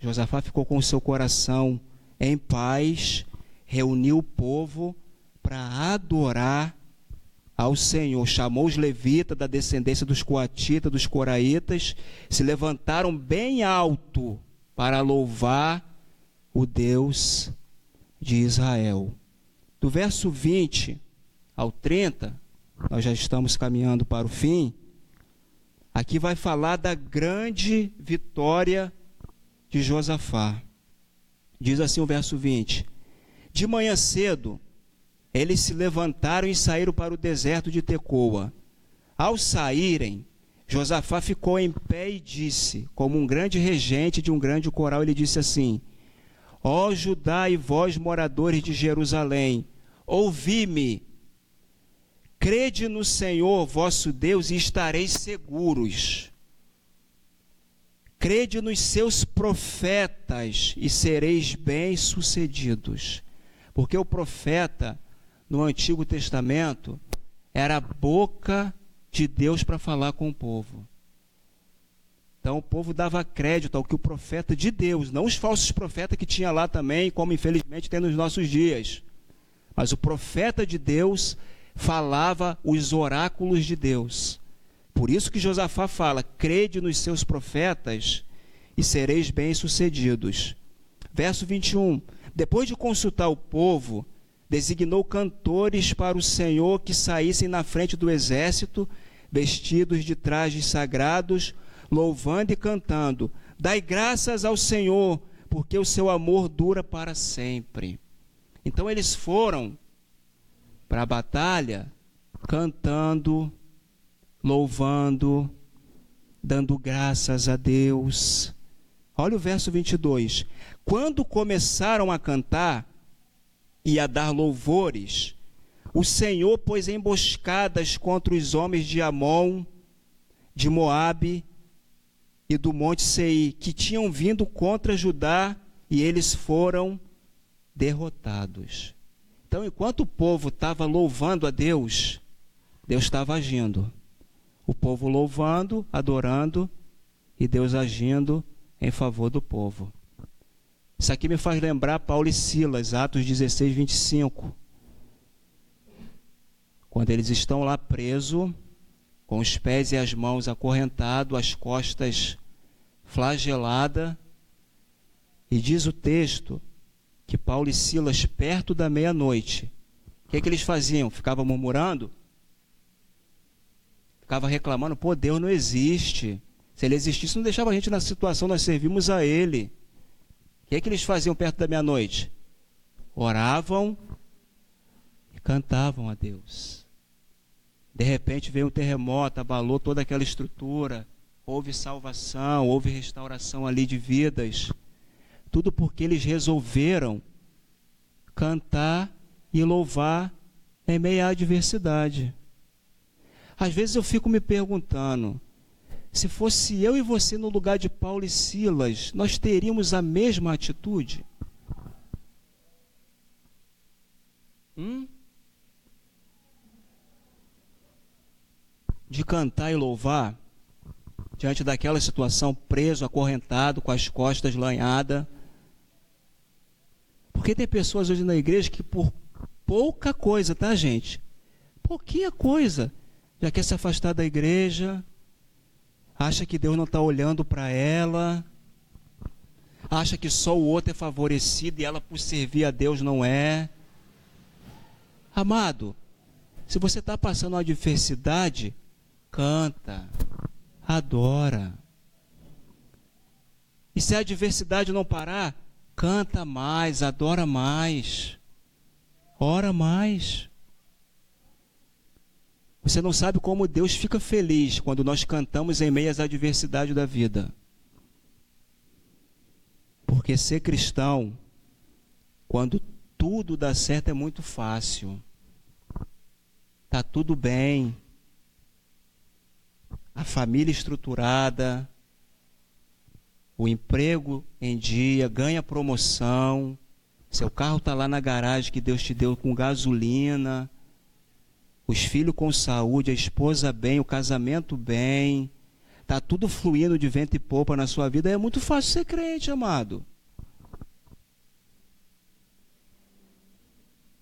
Josafá ficou com o seu coração em paz, reuniu o povo para adorar ao Senhor. Chamou os levitas da descendência dos coatitas, dos coraitas, se levantaram bem alto para louvar o Deus de Israel. Do verso 20 ao 30, nós já estamos caminhando para o fim, aqui vai falar da grande vitória de Josafá. Diz assim o verso 20: de manhã cedo, eles se levantaram e saíram para o deserto de Tecoa. Ao saírem, Josafá ficou em pé e disse, como um grande regente de um grande coral, ele disse assim: ó Judá e vós, moradores de Jerusalém, ouvi-me, crede no Senhor vosso Deus e estareis seguros. Crede nos seus profetas e sereis bem-sucedidos. Porque o profeta, no Antigo Testamento, era a boca de Deus para falar com o povo. Então o povo dava crédito ao que o profeta de Deus, não os falsos profetas que tinha lá também, como infelizmente tem nos nossos dias, mas o profeta de Deus falava os oráculos de Deus. Por isso que Josafá fala: crede nos seus profetas e sereis bem-sucedidos. Verso 21. Depois de consultar o povo, designou cantores para o Senhor que saíssem na frente do exército, vestidos de trajes sagrados, louvando e cantando: dai graças ao Senhor, porque o seu amor dura para sempre. Então eles foram para a batalha cantando, louvando, dando graças a Deus. Olha o verso 22. Quando começaram a cantar e a dar louvores, o Senhor pôs emboscadas contra os homens de Amon, de Moabe e do monte Seir, que tinham vindo contra Judá, e eles foram derrotados. Então, enquanto o povo estava louvando a Deus, Deus estava agindo. O povo louvando, adorando, e Deus agindo em favor do povo. Isso aqui me faz lembrar Paulo e Silas, Atos 16, 25. Quando eles estão lá presos, com os pés e as mãos acorrentados, as costas flageladas, e diz o texto que Paulo e Silas, perto da meia-noite, o que eles faziam? Ficavam murmurando? Ficava reclamando: pô, Deus não existe. Se ele existisse, não deixava a gente na situação, nós servimos a ele. O que eles faziam perto da meia-noite? Oravam e cantavam a Deus. De repente veio um terremoto, abalou toda aquela estrutura, houve salvação, houve restauração ali de vidas. Tudo porque eles resolveram cantar e louvar em meio à adversidade. Às vezes eu fico me perguntando, se fosse eu e você no lugar de Paulo e Silas, nós teríamos a mesma atitude? De cantar e louvar, diante daquela situação, preso, acorrentado, com as costas lanhadas. Porque tem pessoas hoje na igreja que por pouca coisa, tá, gente? Pouquinha coisa, já quer se afastar da igreja, acha que Deus não está olhando para ela, acha que só o outro é favorecido e ela, por servir a Deus, não é. Amado, se você está passando uma adversidade, canta, adora. E se a adversidade não parar, canta mais, adora mais, ora mais. Você não sabe como Deus fica feliz quando nós cantamos em meio às adversidades da vida. Porque ser cristão, quando tudo dá certo, é muito fácil. Está tudo bem. A família estruturada, o emprego em dia, ganha promoção, seu carro está lá na garagem que Deus te deu com gasolina, os filhos com saúde, a esposa bem, o casamento bem, está tudo fluindo de vento e popa na sua vida. É muito fácil ser crente, amado.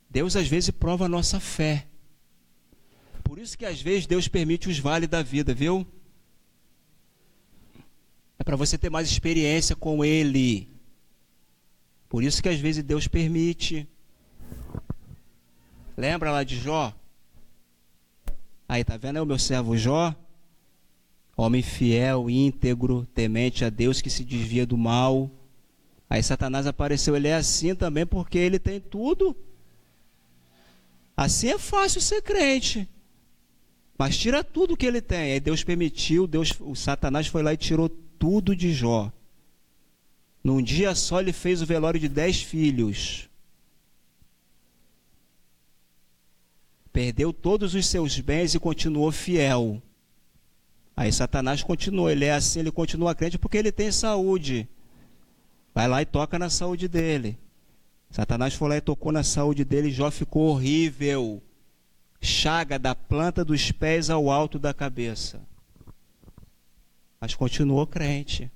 Deus às vezes prova a nossa fé. Por isso que às vezes Deus permite os vales da vida, viu? É para você ter mais experiência com Ele. Por isso que às vezes Deus permite. Lembra lá de Jó? Aí, tá vendo? É o meu servo Jó, homem fiel, íntegro, temente a Deus, que se desvia do mal. Aí Satanás apareceu, ele é assim também porque ele tem tudo. Assim é fácil ser crente. Mas tira tudo que ele tem. Aí Deus permitiu, o Satanás foi lá e tirou tudo de Jó. Num dia só ele fez o velório de 10 filhos. Perdeu todos os seus bens e continuou fiel. Aí Satanás continua, ele é assim, ele continua crente porque ele tem saúde. Vai lá e toca na saúde dele. Satanás foi lá e tocou na saúde dele e Jó ficou horrível. Chaga da planta dos pés ao alto da cabeça. Mas continuou crente.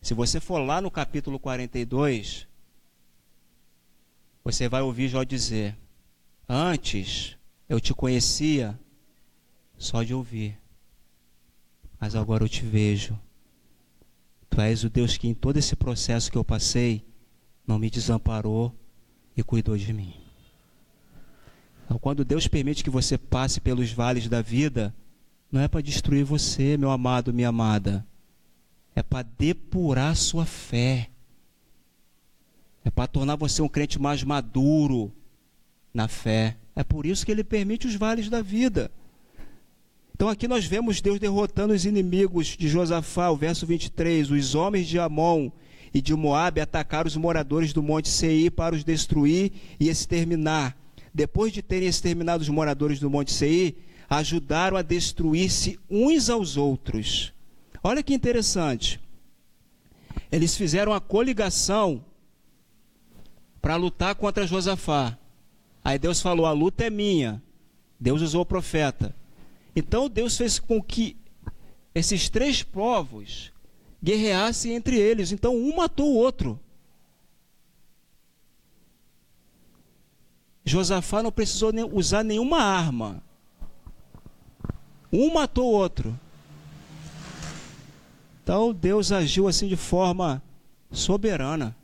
Se você for lá no capítulo 42, você vai ouvir Jó dizer: antes eu te conhecia só de ouvir, mas agora eu te vejo. Tu és o Deus que em todo esse processo que eu passei, não me desamparou e cuidou de mim. Então, quando Deus permite que você passe pelos vales da vida, não é para destruir você, meu amado, minha amada. É para depurar sua fé. É para tornar você um crente mais maduro na fé. É por isso que ele permite os vales da vida. Então aqui nós vemos Deus derrotando os inimigos de Josafá, o verso 23. Os homens de Amon e de Moabe atacaram os moradores do monte Seir para os destruir e exterminar. Depois de terem exterminado os moradores do monte Seir, ajudaram a destruir-se uns aos outros. Olha que interessante. Eles fizeram a coligação para lutar contra Josafá. Aí Deus falou: a luta é minha. Deus usou o profeta. Então Deus fez com que esses 3 povos guerreassem entre eles. Então um matou o outro. Josafá não precisou usar nenhuma arma. Um matou o outro. Então Deus agiu assim de forma soberana,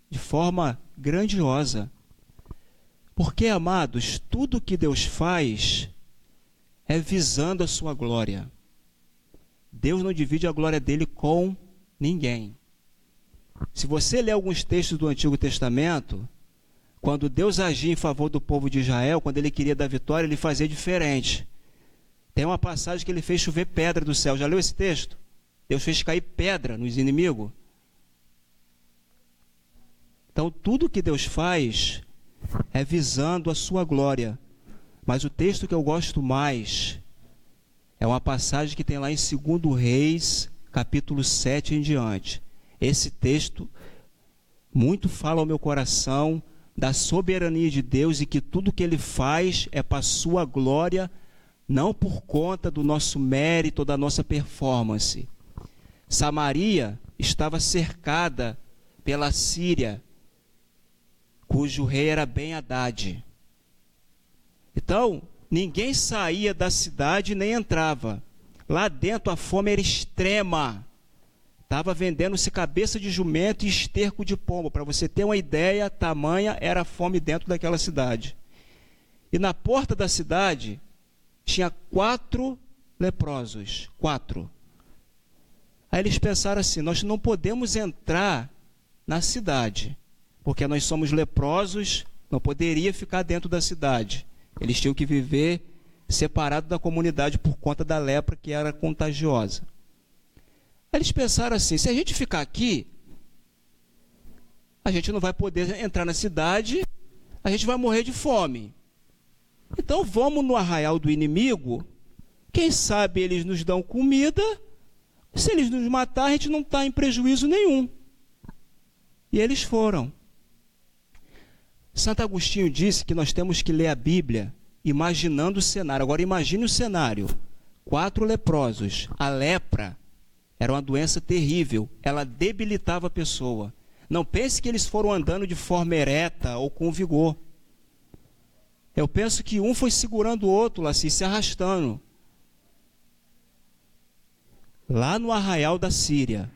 de forma grandiosa. Porque, amados, tudo que Deus faz é visando a sua glória. Deus não divide a glória dele com ninguém. Se você ler alguns textos do Antigo Testamento, quando Deus agia em favor do povo de Israel, quando ele queria dar vitória, ele fazia diferente. Tem uma passagem que ele fez chover pedra do céu. Já leu esse texto? Deus fez cair pedra nos inimigos. Então, tudo que Deus faz é visando a sua glória. Mas o texto que eu gosto mais é uma passagem que tem lá em 2 Reis, capítulo 7 em diante. Esse texto muito fala ao meu coração da soberania de Deus e que tudo que ele faz é para a sua glória, não por conta do nosso mérito ou da nossa performance. Samaria estava cercada pela Síria, cujo rei era Ben-Hadad. Então, ninguém saía da cidade nem entrava. Lá dentro a fome era extrema. Estava vendendo-se cabeça de jumento e esterco de pombo. Para você ter uma ideia, tamanha era a fome dentro daquela cidade. E na porta da cidade tinha 4 leprosos. 4. Aí eles pensaram assim: nós não podemos entrar na cidade, porque nós somos leprosos, não poderia ficar dentro da cidade. Eles tinham que viver separado da comunidade por conta da lepra que era contagiosa. Aí eles pensaram assim: se a gente ficar aqui, a gente não vai poder entrar na cidade, a gente vai morrer de fome. Então vamos no arraial do inimigo, quem sabe eles nos dão comida, se eles nos matar a gente não está em prejuízo nenhum. E eles foram. Santo Agostinho disse que nós temos que ler a Bíblia imaginando o cenário. Agora imagine o cenário: 4 leprosos. A lepra era uma doença terrível, ela debilitava a pessoa. Não pense que eles foram andando de forma ereta ou com vigor. Eu penso que um foi segurando o outro lá, assim, se arrastando. Lá no arraial da Síria,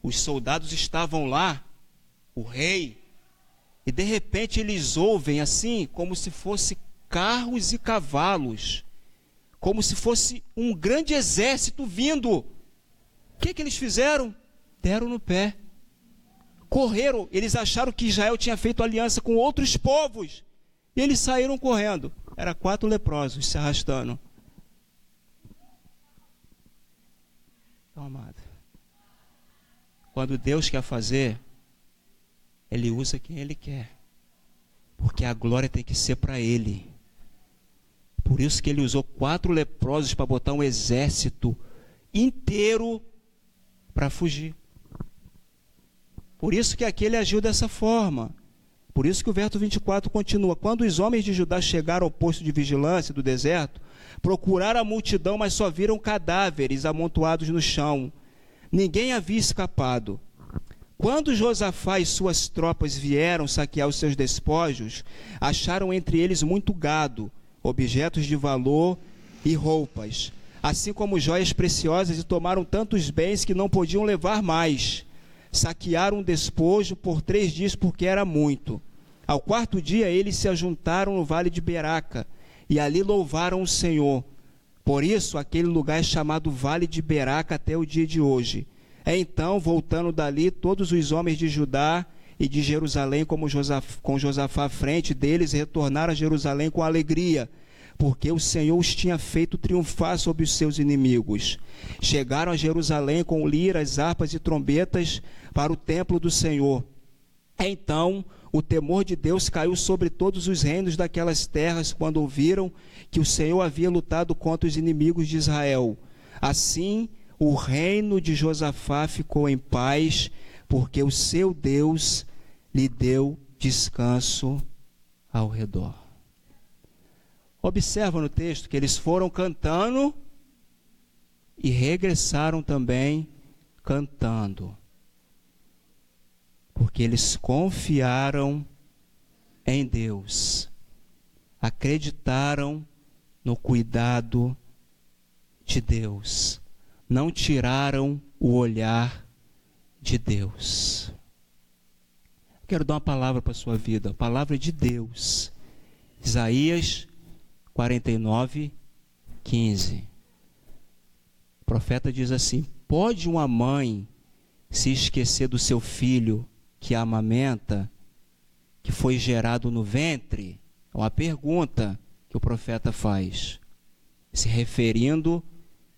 os soldados estavam lá, o rei, e de repente eles ouvem assim, como se fosse carros e cavalos, como se fosse um grande exército vindo. O que eles fizeram? Deram no pé. Correram, eles acharam que Israel tinha feito aliança com outros povos. E eles saíram correndo. Era 4 leprosos se arrastando. Então, amado, quando Deus quer fazer, Ele usa quem Ele quer. Porque a glória tem que ser para Ele. Por isso que Ele usou 4 leprosos para botar um exército inteiro para fugir. Por isso que aquele agiu dessa forma. Por isso que o verso 24 continua. Quando os homens de Judá chegaram ao posto de vigilância do deserto, procuraram a multidão, mas só viram cadáveres amontoados no chão. Ninguém havia escapado. Quando Josafá e suas tropas vieram saquear os seus despojos, acharam entre eles muito gado, objetos de valor e roupas, assim como joias preciosas, e tomaram tantos bens que não podiam levar mais. Saquearam o despojo por 3 dias, porque era muito. Ao 4º dia, eles se ajuntaram no vale de Beraca, e ali louvaram o Senhor. Por isso, aquele lugar é chamado Vale de Beraca até o dia de hoje. Então, voltando dali, todos os homens de Judá e de Jerusalém, com Josafá à frente deles, retornaram a Jerusalém com alegria, porque o Senhor os tinha feito triunfar sobre os seus inimigos. Chegaram a Jerusalém com liras, harpas e trombetas para o templo do Senhor. Então, o temor de Deus caiu sobre todos os reinos daquelas terras, quando ouviram que o Senhor havia lutado contra os inimigos de Israel. Assim, o reino de Josafá ficou em paz, porque o seu Deus lhe deu descanso ao redor. Observa no texto que eles foram cantando e regressaram também cantando, porque eles confiaram em Deus, acreditaram no cuidado de Deus, não tiraram o olhar de Deus. Quero dar uma palavra para a sua vida, a palavra de Deus. Isaías 49, 15. O profeta diz assim: pode uma mãe se esquecer do seu filho que a amamenta, que foi gerado no ventre? É uma pergunta que o profeta faz, se referindo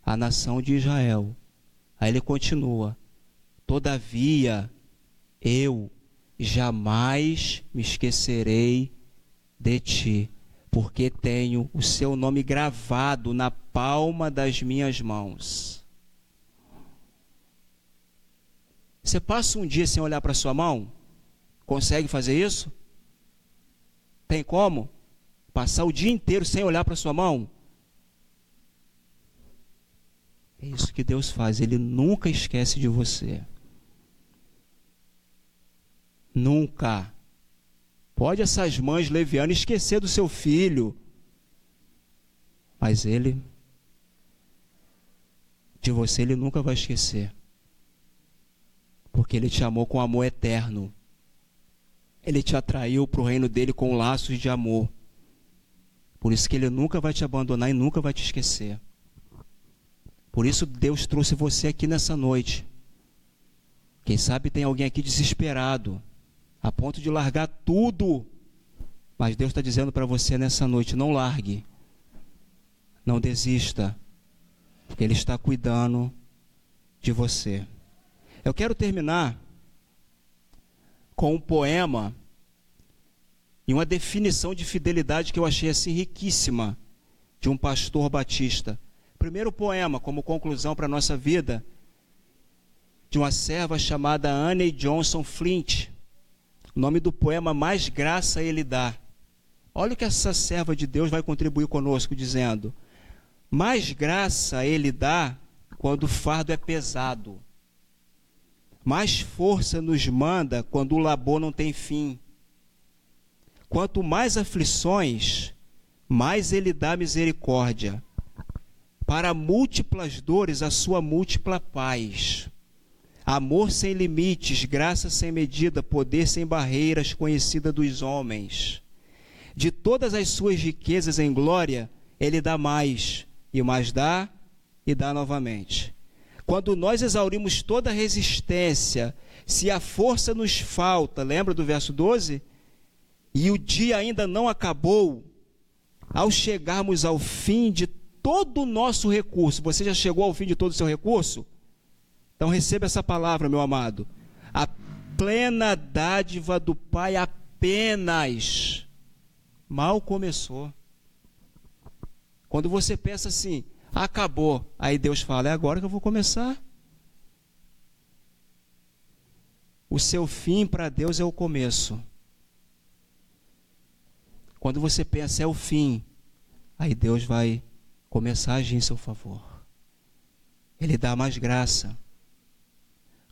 à nação de Israel. Aí ele continua: todavia eu jamais me esquecerei de ti, porque tenho o seu nome gravado na palma das minhas mãos. Você passa um dia sem olhar para sua mão? Consegue fazer isso? Tem como? Passar o dia inteiro sem olhar para sua mão? É isso que Deus faz, Ele nunca esquece de você. Nunca. Pode essas mães levianas esquecer do seu filho, mas Ele, de você, Ele nunca vai esquecer, porque Ele te amou com amor eterno. Ele te atraiu para o reino dele com laços de amor. Por isso que Ele nunca vai te abandonar e nunca vai te esquecer. Por isso Deus trouxe você aqui nessa noite. Quem sabe tem alguém aqui desesperado, a ponto de largar tudo. Mas Deus está dizendo para você nessa noite: não largue, não desista, porque Ele está cuidando de você. Eu quero terminar com um poema e uma definição de fidelidade que eu achei assim riquíssima, de um pastor batista. Primeiro poema, como conclusão para a nossa vida, de uma serva chamada Annie Johnson Flint. O nome do poema: Mais Graça Ele Dá. Olha o que essa serva de Deus vai contribuir conosco, dizendo: mais graça Ele dá quando o fardo é pesado. Mais força nos manda quando o labor não tem fim. Quanto mais aflições, mais Ele dá misericórdia. Para múltiplas dores, a sua múltipla paz. Amor sem limites, graça sem medida, poder sem barreiras, conhecida dos homens. De todas as suas riquezas em glória, Ele dá mais, e mais dá, e dá novamente. Quando nós exaurimos toda a resistência, se a força nos falta, lembra do verso 12? E o dia ainda não acabou, ao chegarmos ao fim de todo o nosso recurso, você já chegou ao fim de todo o seu recurso? Então receba essa palavra, meu amado. A plena dádiva do Pai apenas mal começou. Quando você pensa assim, acabou, aí Deus fala, é agora que eu vou começar. O seu fim para Deus é o começo. Quando você pensa é o fim, aí Deus vai começar a agir em seu favor. Ele dá mais graça.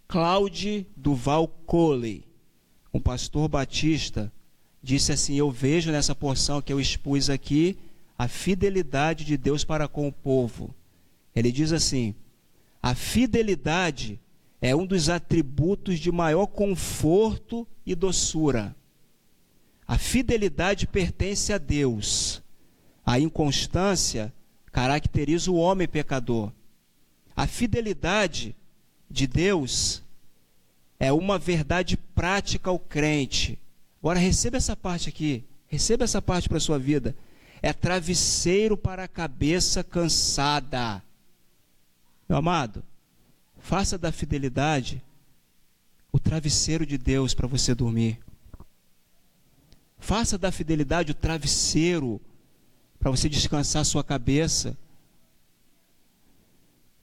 Claude Duval Coley, um pastor batista, disse assim, eu vejo nessa porção que eu expus aqui, a fidelidade de Deus para com o povo. Ele diz assim, a fidelidade é um dos atributos de maior conforto e doçura. A fidelidade pertence a Deus. A inconstância caracteriza o homem pecador. A fidelidade de Deus é uma verdade prática ao crente. Agora receba essa parte aqui, receba essa parte para a sua vida. É travesseiro para a cabeça cansada. Meu amado, faça da fidelidade o travesseiro de Deus para você dormir. Faça da fidelidade o travesseiro para você descansar a sua cabeça.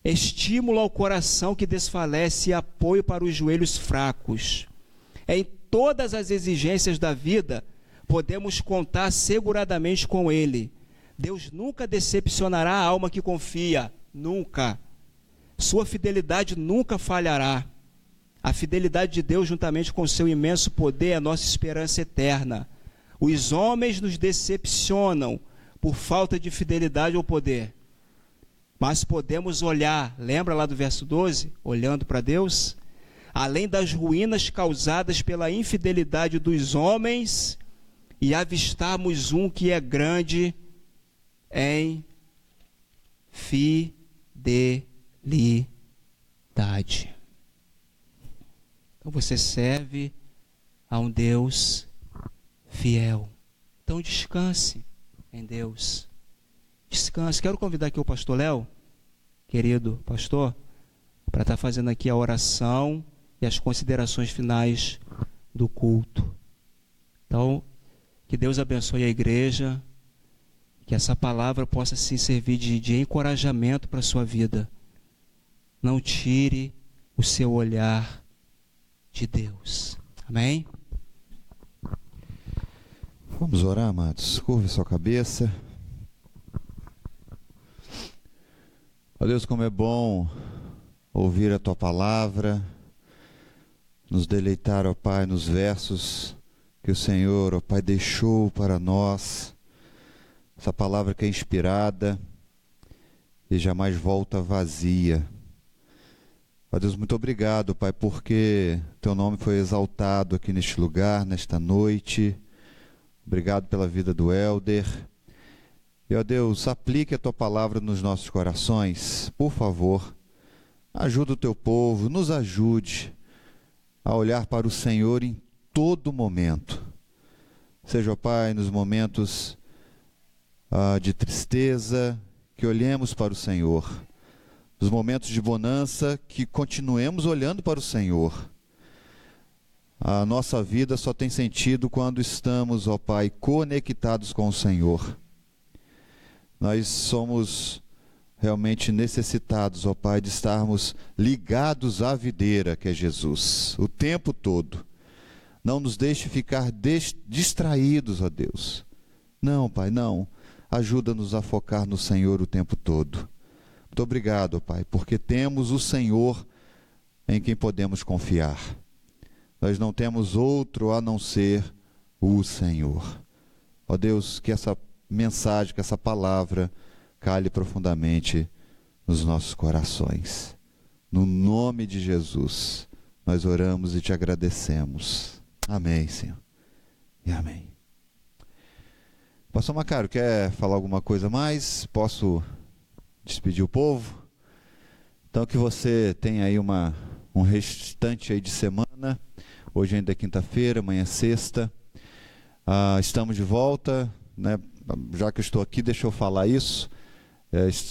Estímulo ao coração que desfalece e apoio para os joelhos fracos. Em todas as exigências da vida, podemos contar seguradamente com Ele. Deus nunca decepcionará a alma que confia, nunca. Sua fidelidade nunca falhará. A fidelidade de Deus, juntamente com seu imenso poder, é a nossa esperança eterna. Os homens nos decepcionam por falta de fidelidade ao poder. Mas podemos olhar, lembra lá do verso 12? Olhando para Deus, além das ruínas causadas pela infidelidade dos homens, e avistarmos um que é grande em fidelidade. Então você serve a um Deus fiel. Então descanse em Deus. Descanse. Quero convidar aqui o pastor Léo, querido pastor, para estar fazendo aqui a oração e as considerações finais do culto. Então, que Deus abençoe a igreja, que essa palavra possa sim servir de encorajamento para a sua vida. Não tire o seu olhar de Deus. Amém? Vamos orar, amados. Curve sua cabeça. Ó Deus, como é bom ouvir a Tua palavra, nos deleitar, ó Pai, nos versos que o Senhor, ó Pai, deixou para nós. Essa palavra que é inspirada e jamais volta vazia. Ó Deus, muito obrigado, Pai, porque Teu nome foi exaltado aqui neste lugar, nesta noite. Obrigado pela vida do Elder. E, ó Deus, aplique a Tua palavra nos nossos corações, por favor. Ajuda o Teu povo, nos ajude a olhar para o Senhor em todo momento. Seja, ó Pai, nos momentos de tristeza, que olhemos para o Senhor. Nos momentos de bonança, que continuemos olhando para o Senhor. A nossa vida só tem sentido quando estamos, ó Pai, conectados com o Senhor. Nós somos realmente necessitados, ó Pai, de estarmos ligados à videira, que é Jesus, o tempo todo. Não nos deixe ficar distraídos, ó Deus. Não, Pai, não. Ajuda-nos a focar no Senhor o tempo todo. Muito obrigado, ó Pai, porque temos o Senhor em quem podemos confiar. Nós não temos outro a não ser o Senhor. Ó Deus, que essa mensagem, que essa palavra cale profundamente nos nossos corações. No nome de Jesus, nós oramos e te agradecemos. Amém, Senhor. E amém. Pastor Macário, quer falar alguma coisa mais? Posso despedir o povo? Então que você tenha aí um restante aí de semana. Hoje ainda é quinta-feira, amanhã é sexta. Estamos de volta, né? já que eu estou aqui, deixa eu falar isso.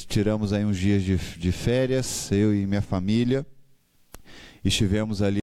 Tiramos aí uns dias de férias, eu e minha família. Estivemos ali